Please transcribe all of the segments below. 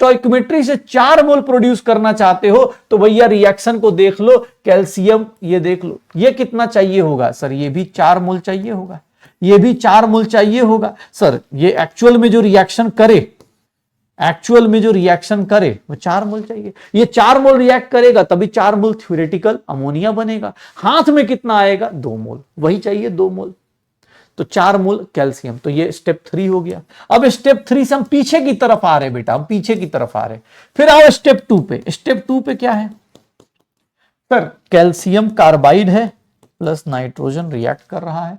Stoichiometry से 4 मोल produce करना चाहते हो तो भैया रिएक्शन को देख लो, कैल्शियम ये देख लो, ये कितना चाहिए होगा सर, ये भी 4 मोल चाहिए होगा, ये भी 4 मोल चाहिए होगा सर, ये एक्चुअल में जो रिएक्शन करे, एक्चुअल में जो रिएक्शन करे वो 4 मोल चाहिए, ये 4 मोल रिएक्ट करेगा तभी 4 मोल थ्योरेटिकल अमोनिया बनेगा, हाथ में कितना आएगा 2 मोल, वही चाहिए 2 मोल, तो 4 मोल कैल्शियम। तो ये स्टेप 3 हो गया। अब स्टेप 3 से हम पीछे की तरफ आ रहे बेटा, हम पीछे की तरफ आ रहे, फिर आओ स्टेप 2 पे। स्टेप 2 पे क्या है सर, कैल्शियम कार्बाइड है प्लस नाइट्रोजन रिएक्ट कर रहा है,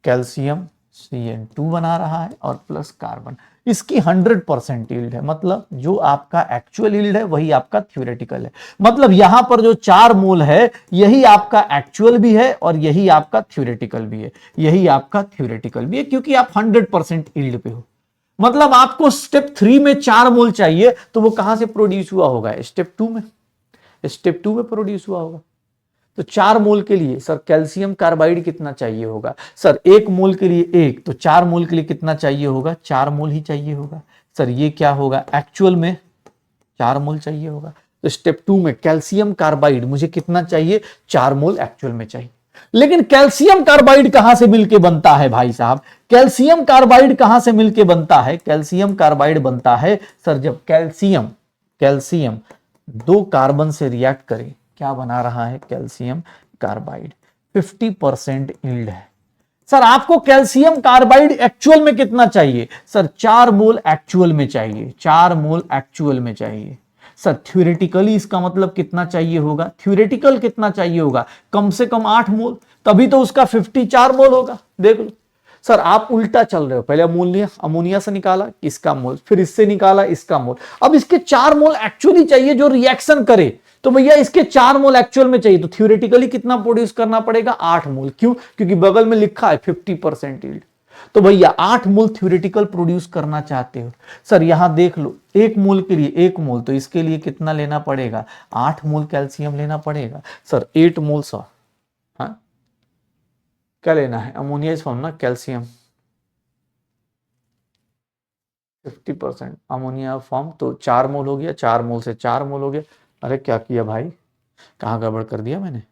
कैल्शियम CN2 बना रहा है और प्लस कार्बन, इसकी 100% यील्ड है, मतलब जो आपका एक्चुअल यील्ड है वही आपका थ्योरेटिकल है, मतलब यहां पर जो 4 मोल है यही आपका एक्चुअल भी है और यही आपका थ्योरेटिकल भी है, यही आपका थ्योरेटिकल भी है, क्योंकि आप 100% यील्ड पे हो। मतलब आपको स्टेप 3 में 4 मोल चाहिए तो वो कहां से प्रोड्यूस हुआ होगा, स्टेप 2 में, स्टेप 2 में प्रोड्यूस हुआ होगा। तो 4 मोल के लिए सर कैल्शियम कार्बाइड कितना चाहिए होगा सर, 1 मोल के लिए 1, तो 4 मोल के लिए कितना चाहिए होगा, 4 मोल ही चाहिए होगा सर। ये क्या होगा, एक्चुअल में 4 मोल चाहिए होगा, तो स्टेप 2 में कैल्शियम कार्बाइड मुझे कितना चाहिए, 4 मोल एक्चुअल में चाहिए। लेकिन कैल्शियम कार्बाइड कहां से मिलके बनता है भाई साहब, कैल्शियम कार्बाइड कहां से मिलके बनता है, कैल्शियम कार्बाइड बनता है सर जब कैल्शियम 2 कार्बन से रिएक्ट करे, क्या बना रहा है, कैल्शियम कार्बाइड, 50% यील्ड है सर। आपको कैल्शियम कार्बाइड एक्चुअल में कितना चाहिए सर, 4 मोल एक्चुअल में चाहिए, 4 मोल एक्चुअल में चाहिए सर। थ्योरेटिकली इसका मतलब कितना चाहिए होगा, थ्योरेटिकल कितना चाहिए होगा, कम से कम 8 मोल, तभी तो उसका 54 मोल होगा। देख लो सर, आप उल्टा चल रहे हो, पहले अमोनिया से निकाला इसका मोल, फिर इससे निकाला इसका मोल, अब इसके 4 मोल एक्चुअली चाहिए जो रिएक्शन करे, तो भैया इसके 4 मोल एक्चुअल में चाहिए, तो थ्योरेटिकली कितना प्रोड्यूस करना पड़ेगा, 8 मोल। क्यों, क्योंकि बगल में लिखा है 50% यील्ड, तो भैया 8 मोल थ्योरेटिकल प्रोड्यूस करना चाहते हो सर। यहां देख लो 1 मोल के लिए 1 मोल, तो इसके लिए कितना लेना पड़ेगा, 8 मोल कैल्शियम लेना पड़ेगा सर। 8 मोल सर, हाँ क्या लेना है, अमोनिया इज फॉर्म ना, कैल्शियम 50% अमोनिया फॉर्म, तो 4 मोल हो गया, 4 मोल से 4 मोल हो गया। अरे क्या किया भाई, कहां गड़बड़ कर दिया मैंने,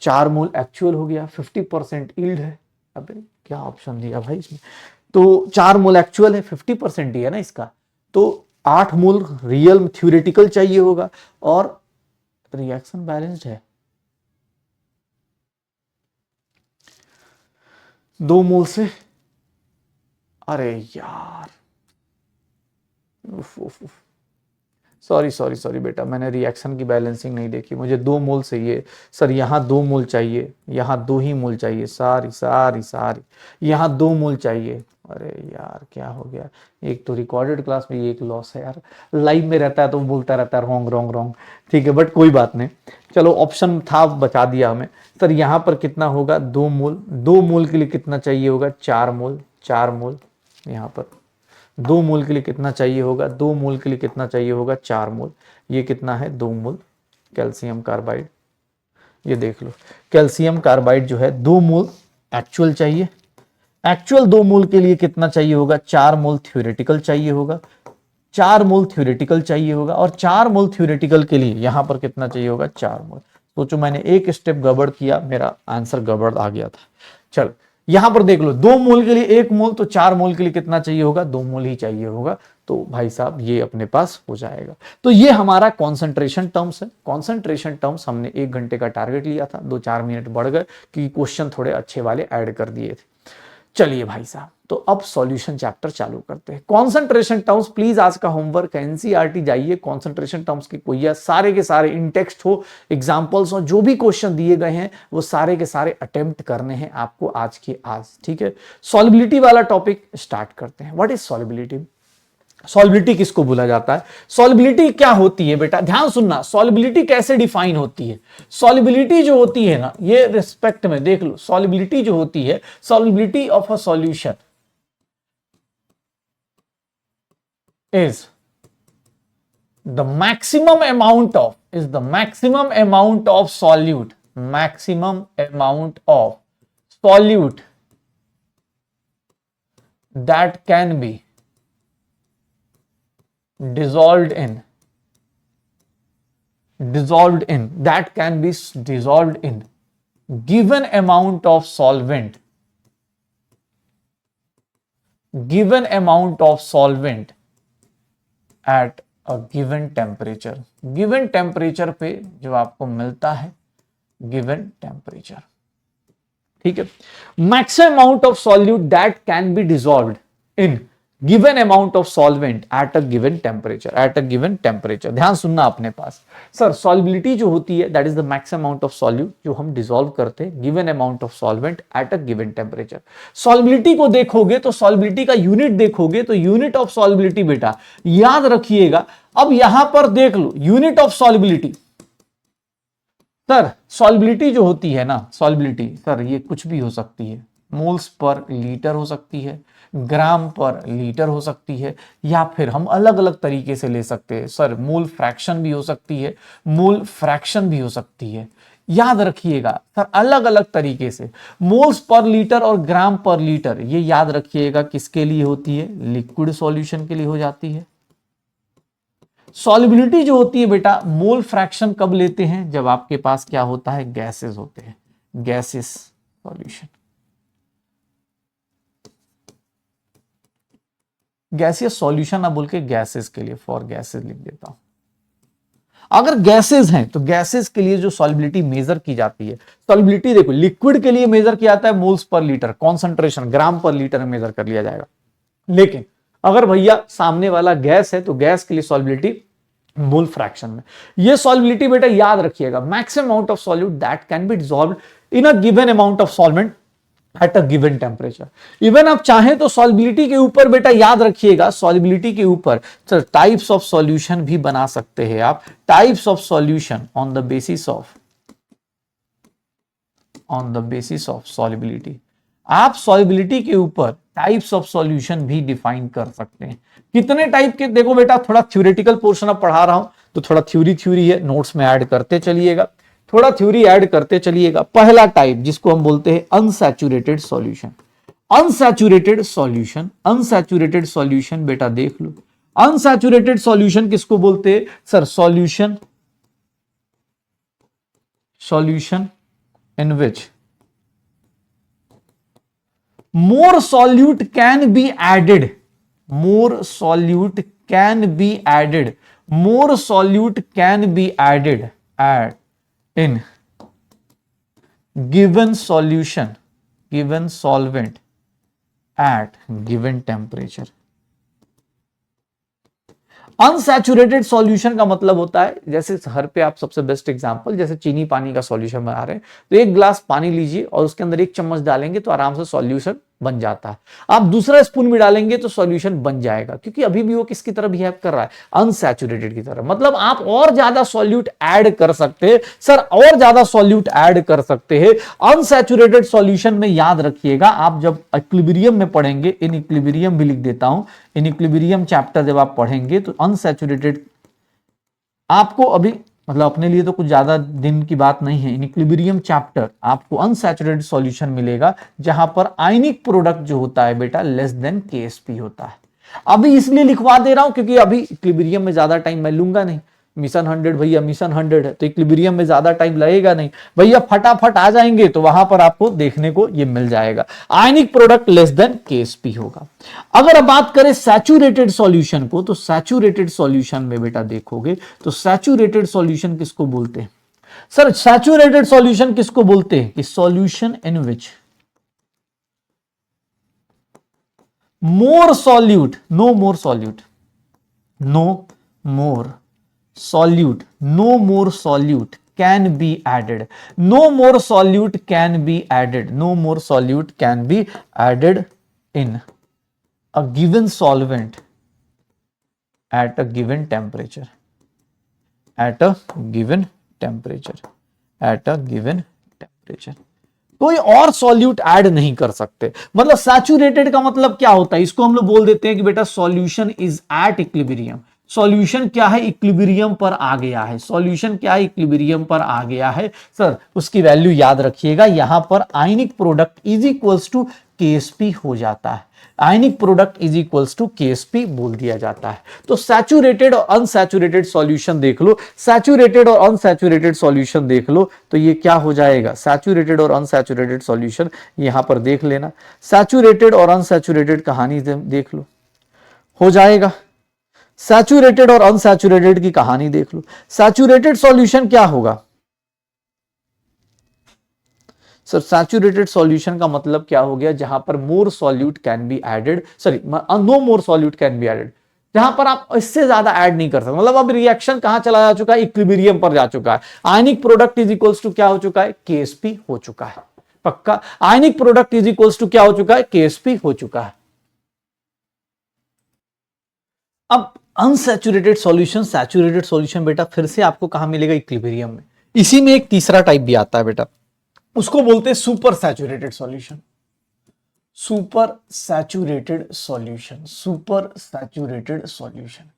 4 मोल एक्चुअल हो गया, 50% यील्ड है। अबे क्या ऑप्शन दिया भाई इसमें, तो 4 मोल एक्चुअल है, 50% ही है ना इसका, तो 8 मोल रियल थ्योरेटिकल चाहिए होगा, और रिएक्शन बैलेंस्ड है, 2 मोल से, अरे यार सॉरी बेटा, मैंने रिएक्शन की बैलेंसिंग नहीं देखी, मुझे 2 मोल चाहिए सर, यहाँ 2 मोल चाहिए, यहाँ 2 ही मोल चाहिए, सारी यहाँ 2 मोल चाहिए। अरे यार क्या हो गया, एक तो रिकॉर्डेड क्लास में एक लॉस है यार, लाइव में रहता है तो बोलता रहता है रॉन्ग, ठीक है, बट कोई बात नहीं, चलो ऑप्शन था बचा दिया हमें सर। यहाँ पर कितना होगा, 2 मोल, 2 मोल के लिए कितना चाहिए होगा, 4 मोल, 4 मोल, यहाँ पर 2 मोल के लिए कितना चाहिए होगा, 2 मोल के लिए कितना चाहिए होगा, 4 मोल, ये कितना है 2 मोल कैल्शियम कार्बाइड। ये देख लो कैल्शियम कार्बाइड जो है 2 मोल एक्चुअल चाहिए, एक्चुअल 2 मोल के लिए कितना चाहिए होगा, 4 मोल थ्योरेटिकल चाहिए होगा, 4 मोल थ्योरेटिकल चाहिए होगा, और 4 मोल थ्योरेटिकल के लिए यहां पर कितना चाहिए होगा, 4 मोल। सोचो मैंने एक स्टेप गड़बड़ किया, मेरा आंसर गड़बड़ आ गया था। चलो यहां पर देख लो, 2 मोल के लिए 1 मोल, तो 4 मोल के लिए कितना चाहिए होगा, 2 मोल ही चाहिए होगा, तो भाई साहब ये अपने पास हो जाएगा। तो ये हमारा कॉन्सेंट्रेशन टर्म्स है। कॉन्सेंट्रेशन टर्म्स हमने 1 घंटे का टारगेट लिया था, 2-4 मिनट बढ़ गए कि क्वेश्चन थोड़े अच्छे वाले ऐड कर दिए थे। चलिए भाई साहब, तो अब सॉल्यूशन चैप्टर चालू करते हैं। कॉन्सेंट्रेशन टर्म्स, प्लीज आज का होमवर्क है, एनसीईआरटी जाइए, कॉन्सेंट्रेशन टर्म्स की कोई सारे के सारे इन टेक्स्ट हो, एग्जांपल्स हो, जो भी क्वेश्चन दिए गए हैं वो सारे के सारे अटेम्प्ट करने हैं आपको आज के आज, ठीक है। सॉल्युबिलिटी वाला टॉपिक स्टार्ट करते हैं। व्हाट इज सॉल्युबिलिटी, सॉल्युबिलिटी किसको बोला जाता है, सॉल्युबिलिटी क्या होती है बेटा, ध्यान सुनना, सॉल्युबिलिटी कैसे डिफाइन होती है। सॉल्युबिलिटी जो होती है ना, ये रिस्पेक्ट में देख लो, सॉल्युबिलिटी जो होती है, solubility of a solution is the maximum amount of solute that can be dissolved in that can be dissolved in given amount of solvent at a given temperature पे जो आपको मिलता है given temperature, ठीक है। Maximum amount of solute that can be dissolved in given amount of solvent at a given temperature. ध्यान सुनना अपने पास, सर सॉल्युबिलिटी जो होती है that is the maximum amount of solute जो हम डिसॉल्व करते हैं given amount of solvent at a given temperature. Solubility को देखोगे तो सॉल्युबिलिटी का यूनिट देखोगे तो यूनिट ऑफ सॉल्युबिलिटी बेटा याद रखिएगा। अब यहां पर देख लो unit of solubility, sir solubility जो होती है ना, सॉल्युबिलिटी सर ये कुछ भी हो सकती है, मोल्स पर लीटर हो सकती है, ग्राम पर लीटर हो सकती है, या फिर हम अलग अलग तरीके से ले सकते हैं सर, मोल फ्रैक्शन भी हो सकती है, मोल फ्रैक्शन भी हो सकती है। याद रखिएगा सर अलग अलग तरीके से मोल्स पर लीटर और ग्राम पर लीटर, ये याद रखिएगा किसके लिए होती है, लिक्विड सॉल्यूशन के लिए हो जाती है। सॉल्युबिलिटी जो होती है बेटा, मोल फ्रैक्शन कब लेते हैं, जब आपके पास क्या होता है, गैसेस होते हैं, गैसेस सॉल्यूशन। गैसियस सॉल्यूशन ना बोल के गैसेस के लिए, फॉर गैसेस लिख देता हूं। अगर गैसेस हैं तो गैसेस के लिए जो सॉल्युबिलिटी मेजर की जाती है, सॉल्युबिलिटी देखो लिक्विड के लिए मेजर किया जाता है मोल्स पर लीटर, कॉन्सेंट्रेशन ग्राम पर लीटर में मेजर कर लिया जाएगा। लेकिन अगर भैया सामने वाला गैस है तो गैस के लिए सॉल्युबिलिटी मोल फ्रैक्शन में। ये सॉल्युबिलिटी बेटा याद रखिएगा, maximum amount of solute that can be dissolved in a given amount of solvent at a given temperature. Even आप चाहें तो सॉल्युबिलिटी के ऊपर बेटा याद रखिएगा, सॉल्युबिलिटी के ऊपर टाइप्स ऑफ सॉल्यूशन भी बना सकते हैं आप, types of solution on the basis of solubility. आप सॉल्युबिलिटी के ऊपर टाइप्स ऑफ सॉल्यूशन भी डिफाइन कर सकते हैं। कितने टाइप के, देखो बेटा थोड़ा थ्योरेटिकल पोर्शन अब पढ़ा रहा हूं तो थोड़ा थ्योरी है, नोट्स में ऐड करते चलिएगा, थोड़ा थ्योरी ऐड करते चलिएगा। पहला टाइप जिसको हम बोलते हैं अनसैचुरेटेड सॉल्यूशन। अनसैचुरेटेड सॉल्यूशन बेटा देख लो, अनसैचुरेटेड सॉल्यूशन किसको बोलते हैं sir, solution in which more solute can be added at in given solvent at given temperature। Unsaturated solution का मतलब होता है, जैसे घर पे आप सबसे बेस्ट एग्जांपल, जैसे चीनी पानी का सॉल्यूशन बना रहे हैं तो एक ग्लास पानी लीजिए और उसके अंदर एक चम्मच डालेंगे तो आराम से सॉल्यूशन बन जाता है। आप दूसरा स्पून भी डालेंगे तो सॉल्यूशन बन जाएगा, क्योंकि अभी भी वो किसकी तरह बिहेव कर रहा है, अनसैचुरेटेड की तरह। मतलब आप और ज्यादा सॉल्यूट ऐड कर सकते हैं सर, और ज्यादा सॉल्यूट ऐड कर सकते हैं अनसैचुरेटेड सॉल्यूशन में। याद रखिएगा आप जब इक्विलिब्रियम में पढ़ेंगे, इन इक्विलिब्रियम भी लिख देता हूं, इन इक्विलिब्रियम चैप्टर जब आप पढ़ेंगे तो अनसैचुरेटेड आपको अभी मतलब अपने लिए तो कुछ ज्यादा दिन की बात नहीं है, इन इक्विलिब्रियम चैप्टर आपको अनसैचुरेटेड सॉल्यूशन मिलेगा जहां पर आयनिक प्रोडक्ट जो होता है बेटा लेस देन केएसपी होता है। अभी इसलिए लिखवा दे रहा हूं क्योंकि अभी इक्विलिब्रियम में ज्यादा टाइम मैं लूंगा नहीं। मिशन 100 भैया, मिशन 100 है तो इक्विलिब्रियम में ज्यादा टाइम लगेगा नहीं भैया, फटाफट आ जाएंगे तो वहां पर आपको देखने को ये मिल जाएगा, ionic product less than Ksp होगा। अगर अब बात करें सैचुरेटेड सॉल्यूशन को, तो सैचुरेटेड सॉल्यूशन में बेटा देखोगे तो सैचुरेटेड सॉल्यूशन किसको बोलते हैं सर, सैचुरेटेड सॉल्यूशन किसको बोलते हैं कि solution in which more solute, no more solute can be added, no more solute can be added in a given solvent at a given temperature, कोई और सॉल्यूट ऐड नहीं कर सकते। मतलब सैचुरेटेड का मतलब क्या होता है, इसको हम लोग बोल देते हैं कि बेटा solution is at equilibrium, solution क्या है, इक्विलिब्रियम पर आ गया है। सॉल्यूशन क्या है, इक्विलिब्रियम पर आ गया है सर, उसकी वैल्यू याद रखिएगा। यहां पर ionic product is equals to KSP हो जाता है। Ionic product is equals to KSP बोल दिया जाता है। तो सैचुरेटेड और अनसैचुरेटेड सॉल्यूशन देख लो, सैचुरेटेड और अनसैचुरेटेड सॉल्यूशन देख लो, तो ये क्या हो जाएगा, सैचुरेटेड और अनसैचुरेटेड सॉल्यूशन यहां पर देख लेना। सैचुरेटेड और अनसैचुरेटेड कहानी देख लो, हो जाएगा। सैचुरेटेड और अनसैचुरेटेड की कहानी देख लो। सैचुरेटेड सॉल्यूशन क्या होगा सर, सैचुरेटेड सॉल्यूशन का मतलब क्या हो गया, जहां पर more solute can be added, sorry no more solute can be added, जहां पर आप इससे ज्यादा ऐड नहीं कर सकते। मतलब अब रिएक्शन कहां चला जा चुका है, इक्विलिब्रियम पर जा चुका है। Ionic product is equals to क्या हो चुका है, KSP हो चुका है। पक्का, ionic product is equals to क्या हो चुका है, KSP हो चुका है। अब अनसैचुरेटेड सॉल्यूशन, सैचुरेटेड सॉल्यूशन बेटा फिर से आपको कहां मिलेगा, इक्विलिब्रियम में। इसी में एक तीसरा टाइप भी आता है बेटा, उसको बोलते हैं super saturated solution. Super saturated solution, super saturated solution.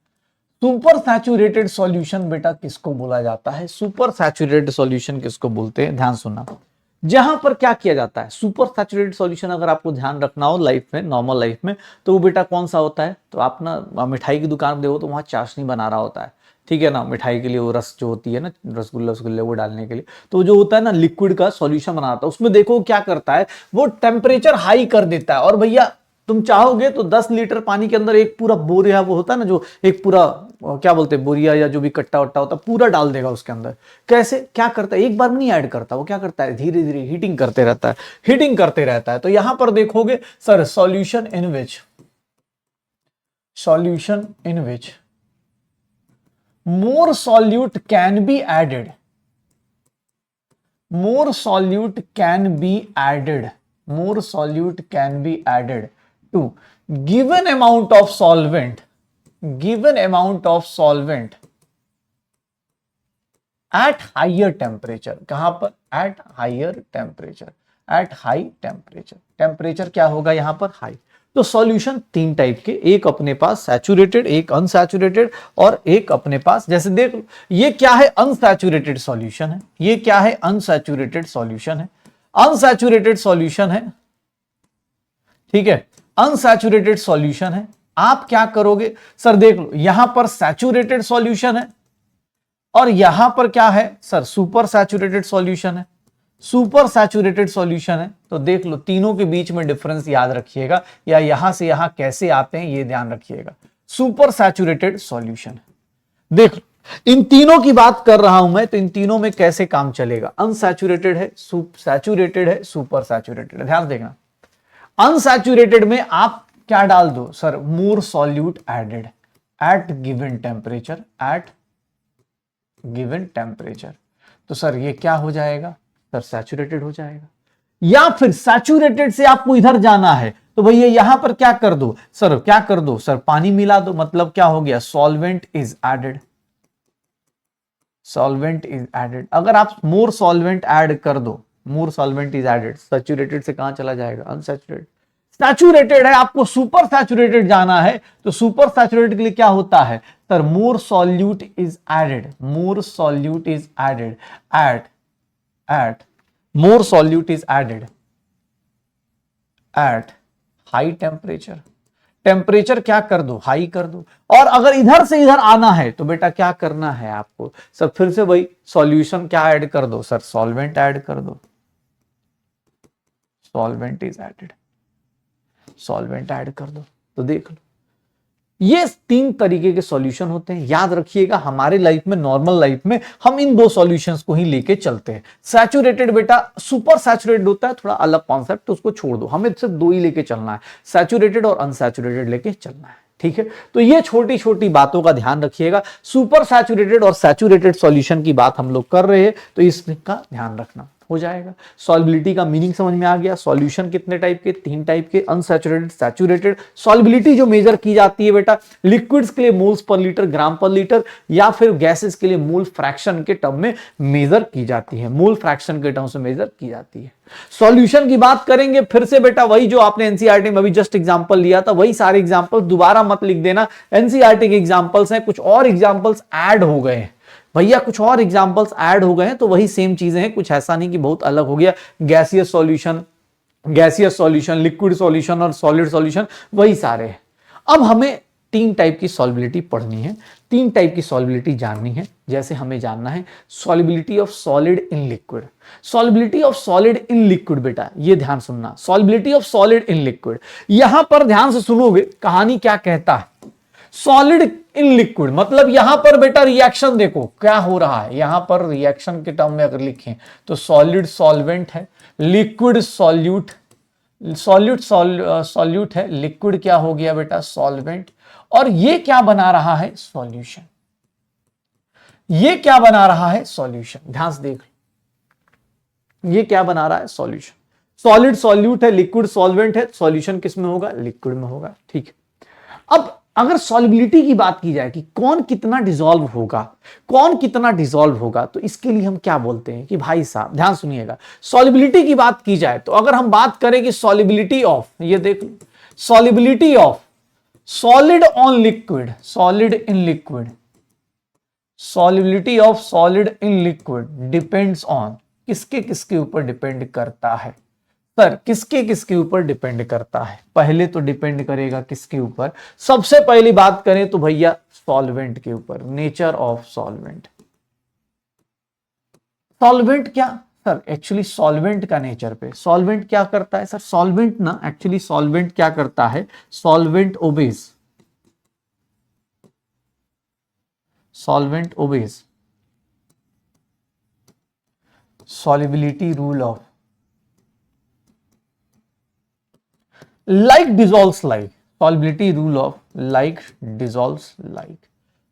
Super saturated solution बेटा किसको बोला जाता है, सुपर सैचुरेटेड सॉल्यूशन किसको बोलते हैं, ध्यान सुनना। जहां पर क्या किया जाता है, सुपर सैचुरेटेड सॉल्यूशन अगर आपको ध्यान रखना हो लाइफ में, नॉर्मल लाइफ में, तो वो बेटा कौन सा होता है, तो आप ना मिठाई की दुकान देखो तो वहां चाशनी बना रहा होता है, ठीक है ना, मिठाई के लिए वो रस जो होती है ना, रसगुल्ले वो डालने के लिए, तो जो होता है ना लिक्विड का सॉल्यूशन बनाता है, उसमें देखो क्या करता है, वो टेम्परेचर हाई कर देता है। और भैया तुम चाहोगे तो 10 लीटर पानी के अंदर एक पूरा बोरिया, वो होता है ना जो एक पूरा क्या बोलते हैं बोरिया या जो भी कट्टा वट्टा होता है, पूरा डाल देगा उसके अंदर। कैसे, क्या करता है, एक बार में नहीं ऐड करता, वो क्या करता है, धीरे धीरे हीटिंग करते रहता है, हीटिंग करते रहता है। तो यहां पर देखोगे sir, solution in which more solute can be added, more solute can be added, more solute can be added to given amount of solvent, given amount of solvent at higher temperature। कहां पर, at higher temperature, at high temperature, temperature क्या होगा यहां पर, high. तो solution तीन type के, एक अपने पास सैचुरेटेड, एक अनसैचुरेटेड, और एक अपने पास, जैसे देख लो ये क्या है, अनसैचुरेटेड सॉल्यूशन है, ये क्या है, अनसैचुरेटेड सॉल्यूशन है, अनसैचुरेटेड सॉल्यूशन है, ठीक है, अनसैचुरेटेड सॉल्यूशन है। आप क्या करोगे सर, देख लो यहां पर सैचुरेटेड सॉल्यूशन है और यहां पर क्या है सर, सुपर सैचुरेटेड सॉल्यूशन है, सुपर सैचुरेटेड सॉल्यूशन है। तो देख लो तीनों के बीच में डिफरेंस याद रखिएगा, या यहां से यहां कैसे आते हैं ये ध्यान रखिएगा। सुपर सैचुरेटेड सॉल्यूशन देख लो, इन तीनों की बात कर रहा हूं मैं, तो इन तीनों में कैसे काम चलेगा, अनसैचुरेटेड है, सैचुरेटेड है, सुपर सैचुरेटेड है। ध्यान देखना, अनसैचुरेटेड में आप क्या डाल दो sir, more solute added at given temperature, at given temperature. तो सर ये क्या हो जाएगा सर, सैचुरेटेड हो जाएगा। या फिर सैचुरेटेड से आपको इधर जाना है तो भैया यहां पर क्या कर दो सर, क्या कर दो सर, पानी मिला दो, मतलब क्या हो गया, solvent is added, solvent is added. अगर आप मोर सॉल्वेंट ऐड कर दो, more solvent is added, saturated से कहां चला जाएगा, अनसैचुरेटेड। सैचुरेटेड है, आपको सुपर सैचुरेटेड जाना है, तो सुपर सैचुरेटेड के लिए क्या होता है sir, more solute is added, more solute is added at more solute is added at high temperature। Temperature क्या कर दो, हाई कर दो। और अगर इधर से इधर आना है तो बेटा क्या करना है आपको सर, फिर से वही सॉल्यूशन क्या ऐड कर दो सर, सॉल्वेंट ऐड कर दो, solvent is added, solvent add कर दो। तो देख लो ये तीन तरीके के सॉल्यूशन होते हैं, याद रखिएगा। हमारे लाइफ में, नॉर्मल लाइफ में हम इन दो सॉल्यूशंस को ही लेके चलते हैं। सैचुरेटेड बेटा, सुपर सैचुरेटेड होता है थोड़ा अलग कॉन्सेप्ट, तो उसको छोड़ दो, हमें सिर्फ दो ही लेके चलना है, सैचुरेटेड और अनसैचुरेटेड लेके चलना है, ठीक है। तो ये छोटी छोटी बातों का ध्यान रखिएगा। सुपर सैचुरेटेड और सैचुरेटेड सॉल्यूशन की बात हम लोग कर रहे हैं, तो इसका ध्यान रखना। हो जाएगा। सॉल्युबिलिटी का मीनिंग समझ में आ गया। सॉल्यूशन कितने टाइप के, 3 टाइप के, अनसैचुरेटेड, सैचुरेटेड। सॉल्युबिलिटी जो मेजर की जाती है बेटा लिक्विड्स के लिए मोल्स पर लीटर, ग्राम पर लीटर, या फिर गैसेस के लिए मोल फ्रैक्शन के टर्म में मेजर की जाती है, मोल फ्रैक्शन के टर्म से मेजर की जाती है। सॉल्यूशन की बात करेंगे फिर से बेटा वही जो आपने एनसीईआरटी में अभी जस्ट एग्जांपल लिया था, वही सारे एग्जांपल दोबारा मत लिख देना। एनसीईआरटी के एग्जांपल्स हैं, कुछ और एग्जांपल्स ऐड हो गए हैं भैया, कुछ और एग्जांपल्स ऐड हो गए हैं, तो वही सेम चीजें हैं, कुछ ऐसा नहीं कि बहुत अलग हो गया। गैसियस सॉल्यूशन, लिक्विड सॉल्यूशन और सॉलिड सॉल्यूशन वही सारे हैं। अब हमें 3 टाइप की सॉल्युबिलिटी पढ़नी है, 3 टाइप की सॉल्युबिलिटी जाननी है। जैसे हमें जानना है solubility of solid in liquid. Solubility of solid in liquid बेटा ये ध्यान सुनना, solubility of solid in liquid. यहां पर ध्यान से सुनोगे कहानी क्या कहता है। सॉलिड इन लिक्विड मतलब यहां पर बेटा रिएक्शन देखो क्या हो रहा है। यहां पर रिएक्शन के टर्म में अगर लिखें तो सॉलिड सॉल्वेंट है, लिक्विड सॉल्यूट, सॉल्यूट है, लिक्विड क्या हो गया बेटा सॉल्वेंट, और ये क्या बना रहा है सॉल्यूशन। ये क्या बना रहा है सॉल्यूशन, ध्यान से देख लो, ये क्या बना रहा है सॉल्यूशन। सॉलिड सॉल्यूट है, लिक्विड सॉल्वेंट है, सॉल्यूशन किस में होगा लिक्विड में होगा। ठीक है, अब अगर सॉल्युबिलिटी की बात की जाए कि कौन कितना डिसॉल्व होगा, कौन कितना डिसॉल्व होगा, तो इसके लिए हम क्या बोलते हैं कि भाई साहब ध्यान सुनिएगा, सॉल्युबिलिटी की बात की जाए तो अगर हम बात करें कि सॉल्युबिलिटी ऑफ, ये देख लो, solubility of solid on liquid, solid in liquid, solubility of solid in liquid depends on, किसके किसके ऊपर डिपेंड करता है सर, किसके किसके ऊपर डिपेंड करता है। पहले तो डिपेंड करेगा किसके ऊपर, सबसे पहली बात करें तो भैया सॉल्वेंट के ऊपर, नेचर ऑफ सॉल्वेंट। सॉल्वेंट क्या सर, एक्चुअली सॉल्वेंट का नेचर पे, सॉल्वेंट क्या करता है सर, सॉल्वेंट ना एक्चुअली सॉल्वेंट क्या करता है, solvent obeys, solvent obeys solubility rule of like dissolves like, solubility rule of like dissolves like,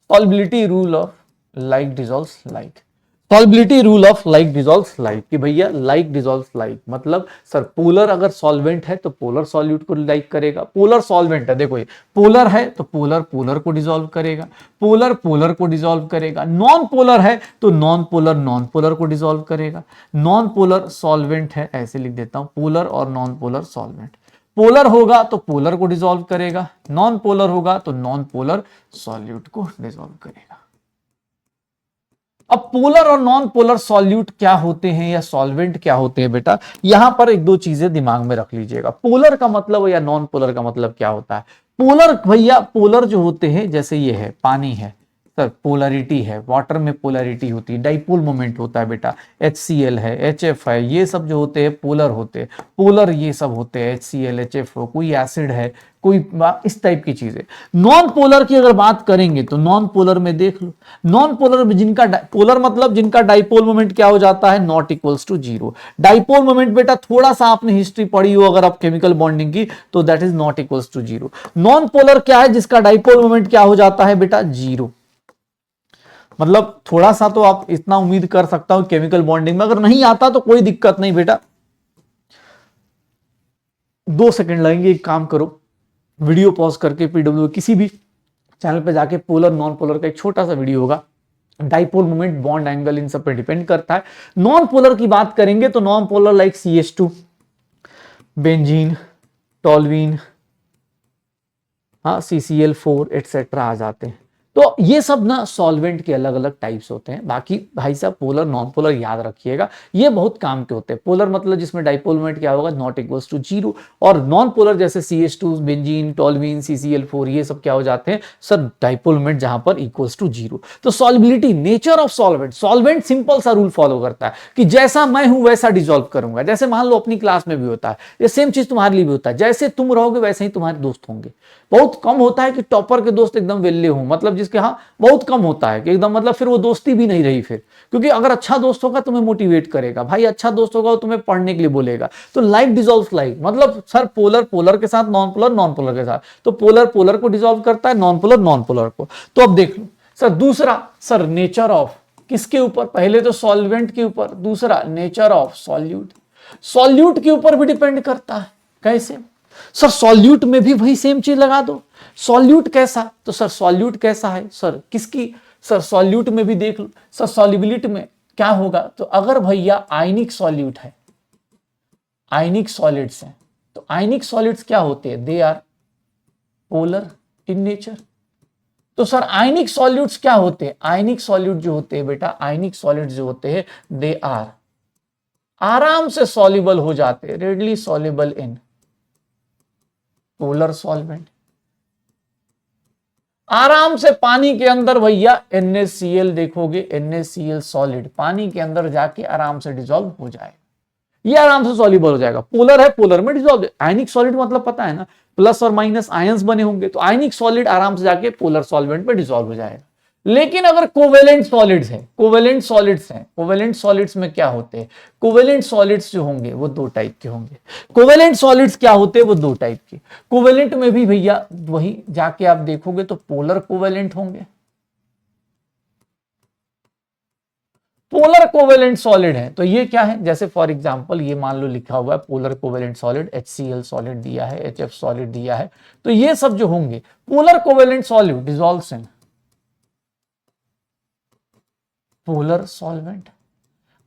solubility rule of like dissolves like, solubility rule of like dissolves like कि भैया like dissolves like मतलब sir polar अगर solvent है तो polar solute को like करेगा, polar solvent है देखो ये पोलर है तो पोलर पोलर को डिसॉल्व करेगा, पोलर पोलर को डिसॉल्व करेगा, नॉन पोलर है तो नॉन पोलर को डिसॉल्व करेगा। नॉन पोलर सॉल्वेंट है, ऐसे लिख देता हूं, पोलर और नॉन पोलर सॉल्वेंट, पोलर होगा तो पोलर को डिसॉल्व करेगा, नॉन पोलर होगा तो नॉन पोलर सॉल्यूट को डिसॉल्व करेगा। अब पोलर और नॉन पोलर सॉल्यूट क्या होते हैं या सॉल्वेंट क्या होते हैं बेटा, यहां पर एक दो चीजें दिमाग में रख लीजिएगा। पोलर का मतलब या नॉन पोलर का मतलब क्या होता है। पोलर भैया पोलर जो होते हैं जैसे ये है पानी है सर, पोलरिटी है, वाटर में पोलरिटी होती है, डाइपोल मोमेंट होता है बेटा, HCl है, HF है, ये सब जो होते हैं पोलर होते हैं, पोलर ये सब होते हैं HCl HF, कोई एसिड है, कोई इस टाइप की चीजें। नॉन पोलर की अगर बात करेंगे तो नॉन पोलर में देख लो, नॉन पोलर में जिनका पोलर मतलब जिनका डाइपोल मोमेंट क्या हो जाता है not equals to 0। Dipole moment बेटा थोड़ा सा आपने हिस्ट्री पढ़ी हो अगर आप केमिकल बॉन्डिंग की तो that is not equals to 0। Non polar क्या है, जिसका डाइपोल मोमेंट क्या हो जाता है बेटा 0। मतलब थोड़ा सा तो आप इतना उम्मीद कर सकता हूं केमिकल बॉन्डिंग में, अगर नहीं आता तो कोई दिक्कत नहीं बेटा, 2 सेकंड लगेंगे, एक काम करो वीडियो पॉज करके पीडब्ल्यू किसी भी चैनल पे जाके पोलर नॉन पोलर का एक छोटा सा वीडियो होगा, dipole moment bond angle in सब पे डिपेंड करता है। नॉन पोलर की बात करेंगे तो non polar like CH2, benzene, toluene, हाँ CCl4 एटसेट्रा आ जाते हैं। तो ये सब ना सॉल्वेंट के अलग अलग टाइप्स होते हैं। बाकी भाई साहब पोलर नॉन पोलर याद रखिएगा, ये बहुत काम के होते हैं। पोलर मतलब जिसमें डाइपोल मोमेंट क्या होगा नॉट इक्वल्स टू 0, और नॉन पोलर जैसे CH2, बेंजीन, टॉल्यूइन, CCl4 ये सब क्या हो जाते हैं सर डाइपोल मोमेंट जहां पर इक्वल्स टू 0। तो solubility, nature of solvent, solvent simple सा रूल फॉलो करता है कि जैसा मैं हूं वैसा डिसॉल्व करूंगा। जैसे मान लो अपनी क्लास में भी होता है, ये सेम चीज तुम्हारे लिए भी होता है, जैसे तुम रहोगे वैसे ही तुम्हारे दोस्त होंगे। बहुत कम होता है कि टॉपर के दोस्त एकदम वेल्ले हों, मतलब जिसके हाँ बहुत कम होता है कि एकदम मतलब फिर वो दोस्ती भी नहीं रही फिर, क्योंकि अगर अच्छा दोस्त होगा तुम्हें मोटिवेट करेगा, भाई अच्छा दोस्त होगा वो तुम्हें पढ़ने के लिए बोलेगा। तो लाइक डिसॉल्व्स लाइक, मतलब सर पोलर पोलर के साथ, नॉन पोलर नॉन पोलर के साथ, तो पोलर पोलर को डिसॉल्व करता है, नॉन पोलर नॉन पोलर को। तो अब देख लो सर दूसरा, सर नेचर ऑफ किसके ऊपर? पहले तो सॉल्वेंट के ऊपर, दूसरा नेचर ऑफ सॉल्यूट। सॉल्यूट के ऊपर भी डिपेंड करता है। कैसे सर? सॉल्यूट में भी वही सेम चीज लगा दो। सॉल्यूट कैसा? तो सर सॉल्यूट कैसा है सर? किसकी? सर सॉल्यूट में भी देख लो सर, सॉल्युबिलिटी में क्या होगा? तो अगर भैया आयनिक सॉल्यूट है, आयनिक सॉलिड्स हैं, तो आयनिक सॉलिड्स क्या होते हैं? They are polar in nature. तो सर आयनिक सॉल्यूट्स क्या होते हैं? आयनिक सॉल्यूट जो होते हैं बेटा, आयनिक सॉलिड्स जो होते हैं, दे आर आराम से सॉल्युबल हो जाते हैं, readily soluble in polar solvent. आराम से पानी के अंदर भैया NaCl देखोगे, NaCl सॉलिड पानी के अंदर जाके आराम से डिसॉल्व हो जाएगा, ये आराम से सॉल्युबल हो जाएगा। पोलर है, पोलर में डिसॉल्व। आयनिक सॉलिड मतलब पता है ना, प्लस और माइनस आयंस बने होंगे, तो आयनिक सॉलिड आराम से जाके पोलर सॉल्वेंट में डिसॉल्व हो जाएगा। लेकिन अगर कोवेलेंट सॉलिड्स है, कोवेलेंट सॉलिड्स हैं, कोवेलेंट सॉलिड्स में क्या होते हैं? कोवेलेंट सॉलिड्स जो होंगे वो दो टाइप के होंगे। कोवेलेंट सॉलिड्स क्या होते हैं? वो दो टाइप के। कोवेलेंट में भी भैया वही जाके आप देखोगे तो पोलर कोवेलेंट होंगे। पोलर कोवेलेंट सॉलिड है तो ये क्या है? जैसे फॉर एग्जांपल ये मान लो लिखा हुआ है polar covalent solid, HCl solid दिया है, HF सॉलिड दिया है, तो ये सब जो होंगे पोलर कोवेलेंट सॉलिड डिसॉल्व्स इन पोलर सॉल्वेंट,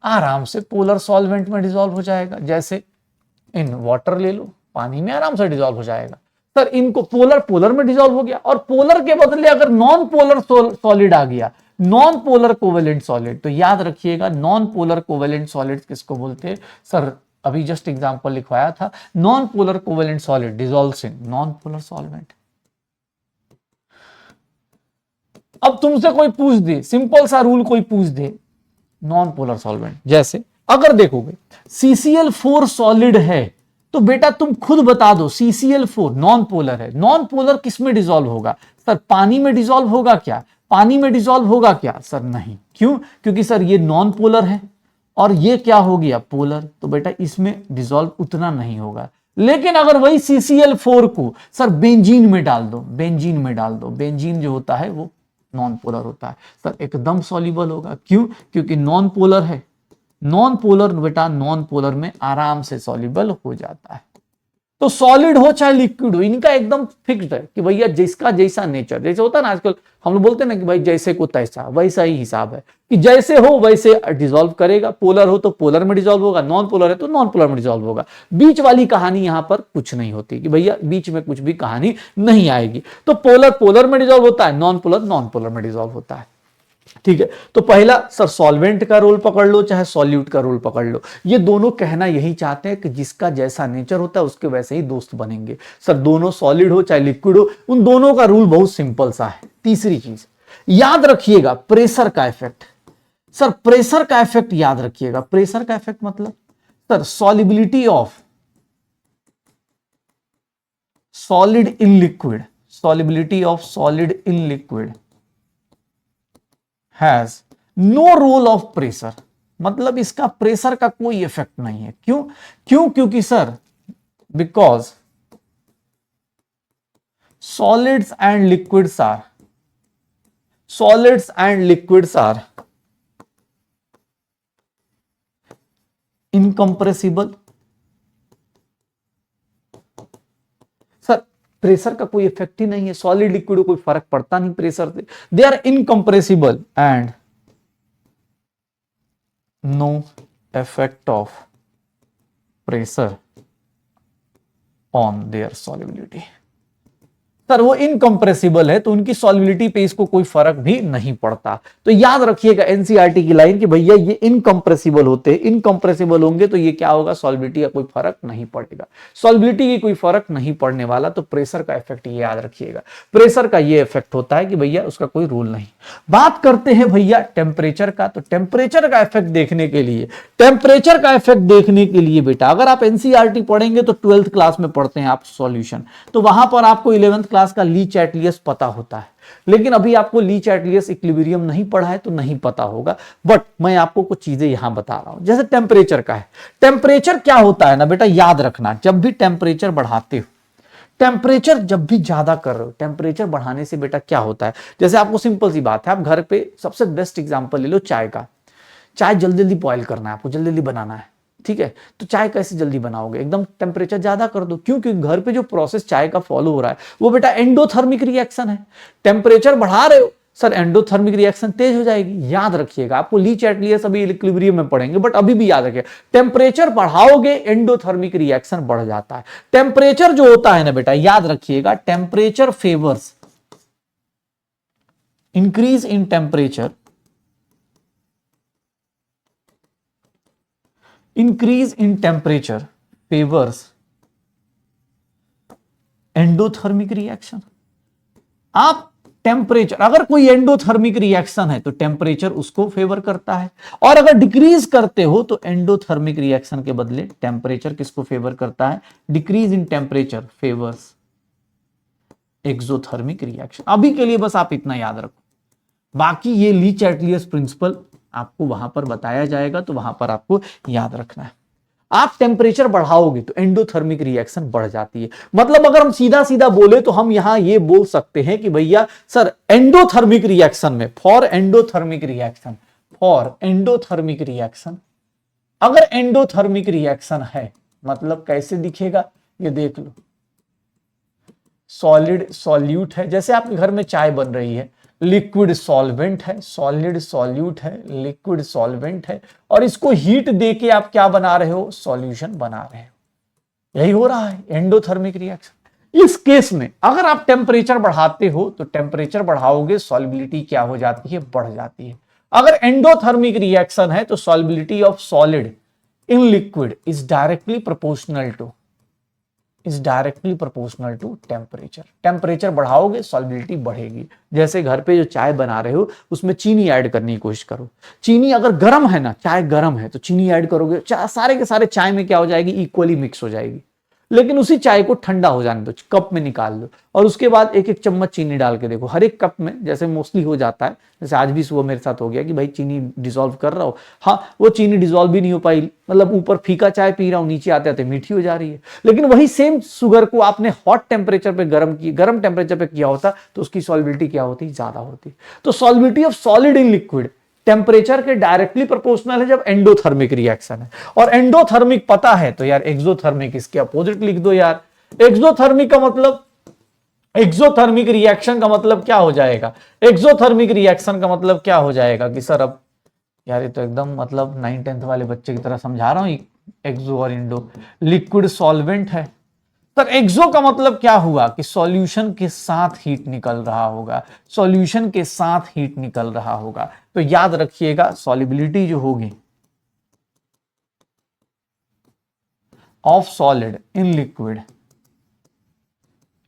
आराम से पोलर सॉल्वेंट में डिसॉल्व हो जाएगा। जैसे इन वाटर ले लो, पानी में आराम से डिसॉल्व हो जाएगा। सर इनको पोलर पोलर में डिसॉल्व हो गया, और पोलर के बदले अगर नॉन पोलर सॉलिड आ गया, नॉन पोलर कोवेलेंट सॉलिड, तो याद रखिएगा नॉन पोलर कोवेलेंट सॉलिड किसको बोलते हैं? सर अभी जस्ट एग्जांपल लिखवाया था, non polar covalent solid dissolves in non polar solvent. अब तुमसे कोई पूछ दे, सिंपल सा रूल कोई पूछ दे, नॉन पोलर सॉल्वेंट, जैसे अगर देखोगे CCl4 सॉलिड है, तो बेटा तुम खुद बता दो CCl4 नॉन पोलर है, नॉन पोलर किस में डिसॉल्व होगा? सर पानी में डिसॉल्व होगा क्या? पानी में डिसॉल्व होगा क्या? सर नहीं। क्यों? क्योंकि सर ये नॉन पोलर है और ये क्या हो गया? पोलर, तो बेटा इसमें डिसॉल्व उतना नहीं होगा। लेकिन अगर वही CCl4 को सर बेंजीन में डाल दो, बेंजीन में डाल दो, बेंजीन जो होता है वो नॉन पोलर होता है, सर एकदम सॉल्युबल होगा। क्यों? क्योंकि नॉन पोलर है, नॉन पोलर बेटा नॉन पोलर में आराम से सॉल्युबल हो जाता है। तो सॉलिड हो चाहे लिक्विड हो, इनका एकदम फिक्स्ड है कि भैया जिसका जैसा नेचर, जैसे होता है ना आजकल हम लोग बोलते हैं ना कि भाई जैसे को तैसा, वैसा ही हिसाब है कि जैसे हो वैसे डिसॉल्व करेगा। पोलर हो तो पोलर में डिसॉल्व होगा, नॉन पोलर है तो नॉन पोलर में डिसॉल्व होगा। बीच वाली कहानी यहां पर कुछ नहीं होती कि भैया बीच में कुछ भी कहानी नहीं आएगी। तो पोलर पोलर में डिसॉल्व होता है, नॉन पोलर नॉन पोलर में डिसॉल्व होता है। ठीक है, तो पहला सर सॉल्वेंट का रोल पकड़ लो चाहे सॉल्यूट का रोल पकड़ लो, ये दोनों कहना यही चाहते हैं कि जिसका जैसा नेचर होता है उसके वैसे ही दोस्त बनेंगे। सर दोनों सॉलिड हो चाहे लिक्विड हो, उन दोनों का रूल बहुत सिंपल सा है। तीसरी चीज याद रखिएगा, प्रेशर का इफेक्ट। सर प्रेशर का इफेक्ट याद रखिएगा। प्रेशर का इफेक्ट मतलब sir solubility of solid in liquid, solubility of solid in liquid has no role of pressure, मतलब इसका प्रेशर का कोई इफेक्ट नहीं है। क्यों? क्योंकि sir because solids and liquids are incompressible. Sir pressure का कोई इफेक्ट ही नहीं है, सॉलिड लिक्विड को कोई फर्क पड़ता नहीं प्रेशर से। They are incompressible and no effect of pressure on their solubility. Sir वो इनकंप्रेसिबल है तो उनकी सॉल्युबिलिटी पे इसको कोई फर्क भी नहीं पड़ता। तो याद रखिएगा एनसीईआरटी की लाइन कि भैया ये इनकंप्रेसिबल होते हैं, इनकंप्रेसिबल होंगे तो ये क्या होगा? सॉल्युबिलिटी का कोई फर्क नहीं पड़ेगा। सॉल्युबिलिटी की कोई फर्क नहीं पड़ने वाला, तो प्रेशर का इफेक्ट ये याद रखिएगा। प्रेशर का ये इफेक्ट होता है कि भैया उसका कोई रूल नहीं। बात करते हैं भैया टेम्परेचर का, तो टेम्परेचर का इफेक्ट देखने के लिए, टेम्परेचर का इफेक्ट देखने के लिए बेटा अगर आप एनसीईआरटी पढ़ेंगे तो 12th क्लास में पढ़ते हैं आप सॉल्यूशन, तो वहां पर आपको 11th क्लास का ली चैटलियस पता होता है। लेकिन अभी आपको ली चैटलियस इक्विलिब्रियम नहीं पढ़ा है तो नहीं पता होगा, बट मैं आपको कुछ चीजें यहां बता रहा हूं। जैसे टेम्परेचर का है, टेम्परेचर क्या होता है ना बेटा, याद रखना जब भी टेम्परेचर बढ़ाते हो, टेम्परेचर जब भी ज्यादा कर रहे हो, टेम्परेचर बढ़ाने से बेटा क्या होता है, जैसे आपको सिंपल सी बात है, आप घर पे सबसे बेस्ट एग्जांपल ले लो चाय का। चाय जल्दी जल्दी बॉयल करना है आपको, जल्दी जल्दी बनाना है, ठीक है। तो चाय कैसे जल्दी बनाओगे, एकदम टेम्परेचर ज्यादा कर दो। क्यों? क्योंकि घर पे जो प्रोसेस चाय का फॉलो हो रहा है वो बेटा एंडोथर्मिक रिएक्शन है। टेम्परेचर बढ़ा रहे हो सर, एंडोथर्मिक रिएक्शन तेज हो जाएगी। याद रखिएगा, आपको ली चैटलियस अभी इक्विलिब्रियम में पढ़ेंगे, बट अभी भी याद रखिए, टेम्परेचर बढ़ाओगे एंडोथर्मिक रिएक्शन बढ़ जाता है। टेम्परेचर जो होता है ना बेटा, याद रखिएगा, temperature favours increase in temperature, increase in temperature favours endothermic reaction. आप टेम्परेचर, अगर कोई एंडोथर्मिक रिएक्शन है तो टेम्परेचर उसको फेवर करता है, और अगर डिक्रीज करते हो तो एंडोथर्मिक रिएक्शन के बदले टेम्परेचर किसको फेवर करता है, decrease in temperature favours exothermic reaction. अभी के लिए बस आप इतना याद रखो, बाकी ये ली चैटलियस प्रिंसिपल आपको वहां पर बताया जाएगा, तो वहां पर आपको याद रखना है। आप टेम्परेचर बढ़ाओगे तो एंडोथर्मिक रिएक्शन बढ़ जाती है। मतलब अगर हम सीधा सीधा बोले तो हम यहां ये बोल सकते हैं कि भैया सर एंडोथर्मिक रिएक्शन में, for endothermic reaction, for endothermic reaction, अगर एंडोथर्मिक रिएक्शन है मतलब कैसे दिखेगा, ये देख लो, सॉलिड सॉल्यूट है, जैसे आपके घर में चाय बन रही है, लिक्विड सॉल्वेंट है, सॉलिड सॉल्यूट है, लिक्विड सॉल्वेंट है, और इसको हीट देके आप क्या बना रहे हो, सॉल्यूशन बना रहे हो। यही हो रहा है एंडोथर्मिक रिएक्शन। इस केस में अगर आप टेम्परेचर बढ़ाते हो तो टेम्परेचर बढ़ाओगे, सॉल्युबिलिटी क्या हो जाती है, बढ़ जाती है। अगर एंडोथर्मिक रिएक्शन है तो solubility of solid in liquid is directly proportional to temperature. Temperature बढ़ाओगे सॉल्युबिलिटी बढ़ेगी। जैसे घर पे जो चाय बना रहे हो उसमें चीनी ऐड करने की कोशिश करो, चीनी अगर गर्म है ना, चाय गर्म है तो चीनी ऐड करोगे, सारे के सारे चाय में क्या हो जाएगी, इक्वली मिक्स हो जाएगी। लेकिन उसी चाय को ठंडा हो जाने दो, कप में निकाल लो, और उसके बाद एक एक चम्मच चीनी डाल के देखो हर एक कप में, जैसे मोस्टली हो जाता है, जैसे आज भी सुबह मेरे साथ हो गया कि भाई चीनी डिसॉल्व कर रहा हो, हाँ वो चीनी डिसॉल्व भी नहीं हो पाई, मतलब ऊपर फीका चाय पी रहा हूं, नीचे आते आते मीठी हो जा रही है। लेकिन वही सेम शुगर को आपने हॉट टेम्परेचर पे गर्म टेम्परेचर पे किया होता तो उसकी सॉल्युबिलिटी क्या होती, ज्यादा होती। तो solubility of solid in liquid temperature के डायरेक्टली प्रोपोर्शनल है जब एंडोथर्मिक रिएक्शन है। और एंडोथर्मिक पता है तो यार एक्सोथर्मिक इसके अपोजिट लिख दो यार। एक्सोथर्मिक का मतलब, एक्सोथर्मिक रिएक्शन का मतलब क्या हो जाएगा, एक्सोथर्मिक रिएक्शन का मतलब क्या हो जाएगा कि सर अब यार ये तो एकदम मतलब 9th-10th वाले बच्चे की तरह समझा रहा हूं, एक्सो और इंडो, लिक्विड सॉल्वेंट है। सर एक्सो का मतलब क्या हुआ कि सॉल्यूशन के साथ हीट निकल रहा होगा, सॉल्यूशन के साथ हीट निकल रहा होगा। तो याद रखिएगा सॉल्युबिलिटी जो होगी of solid in liquid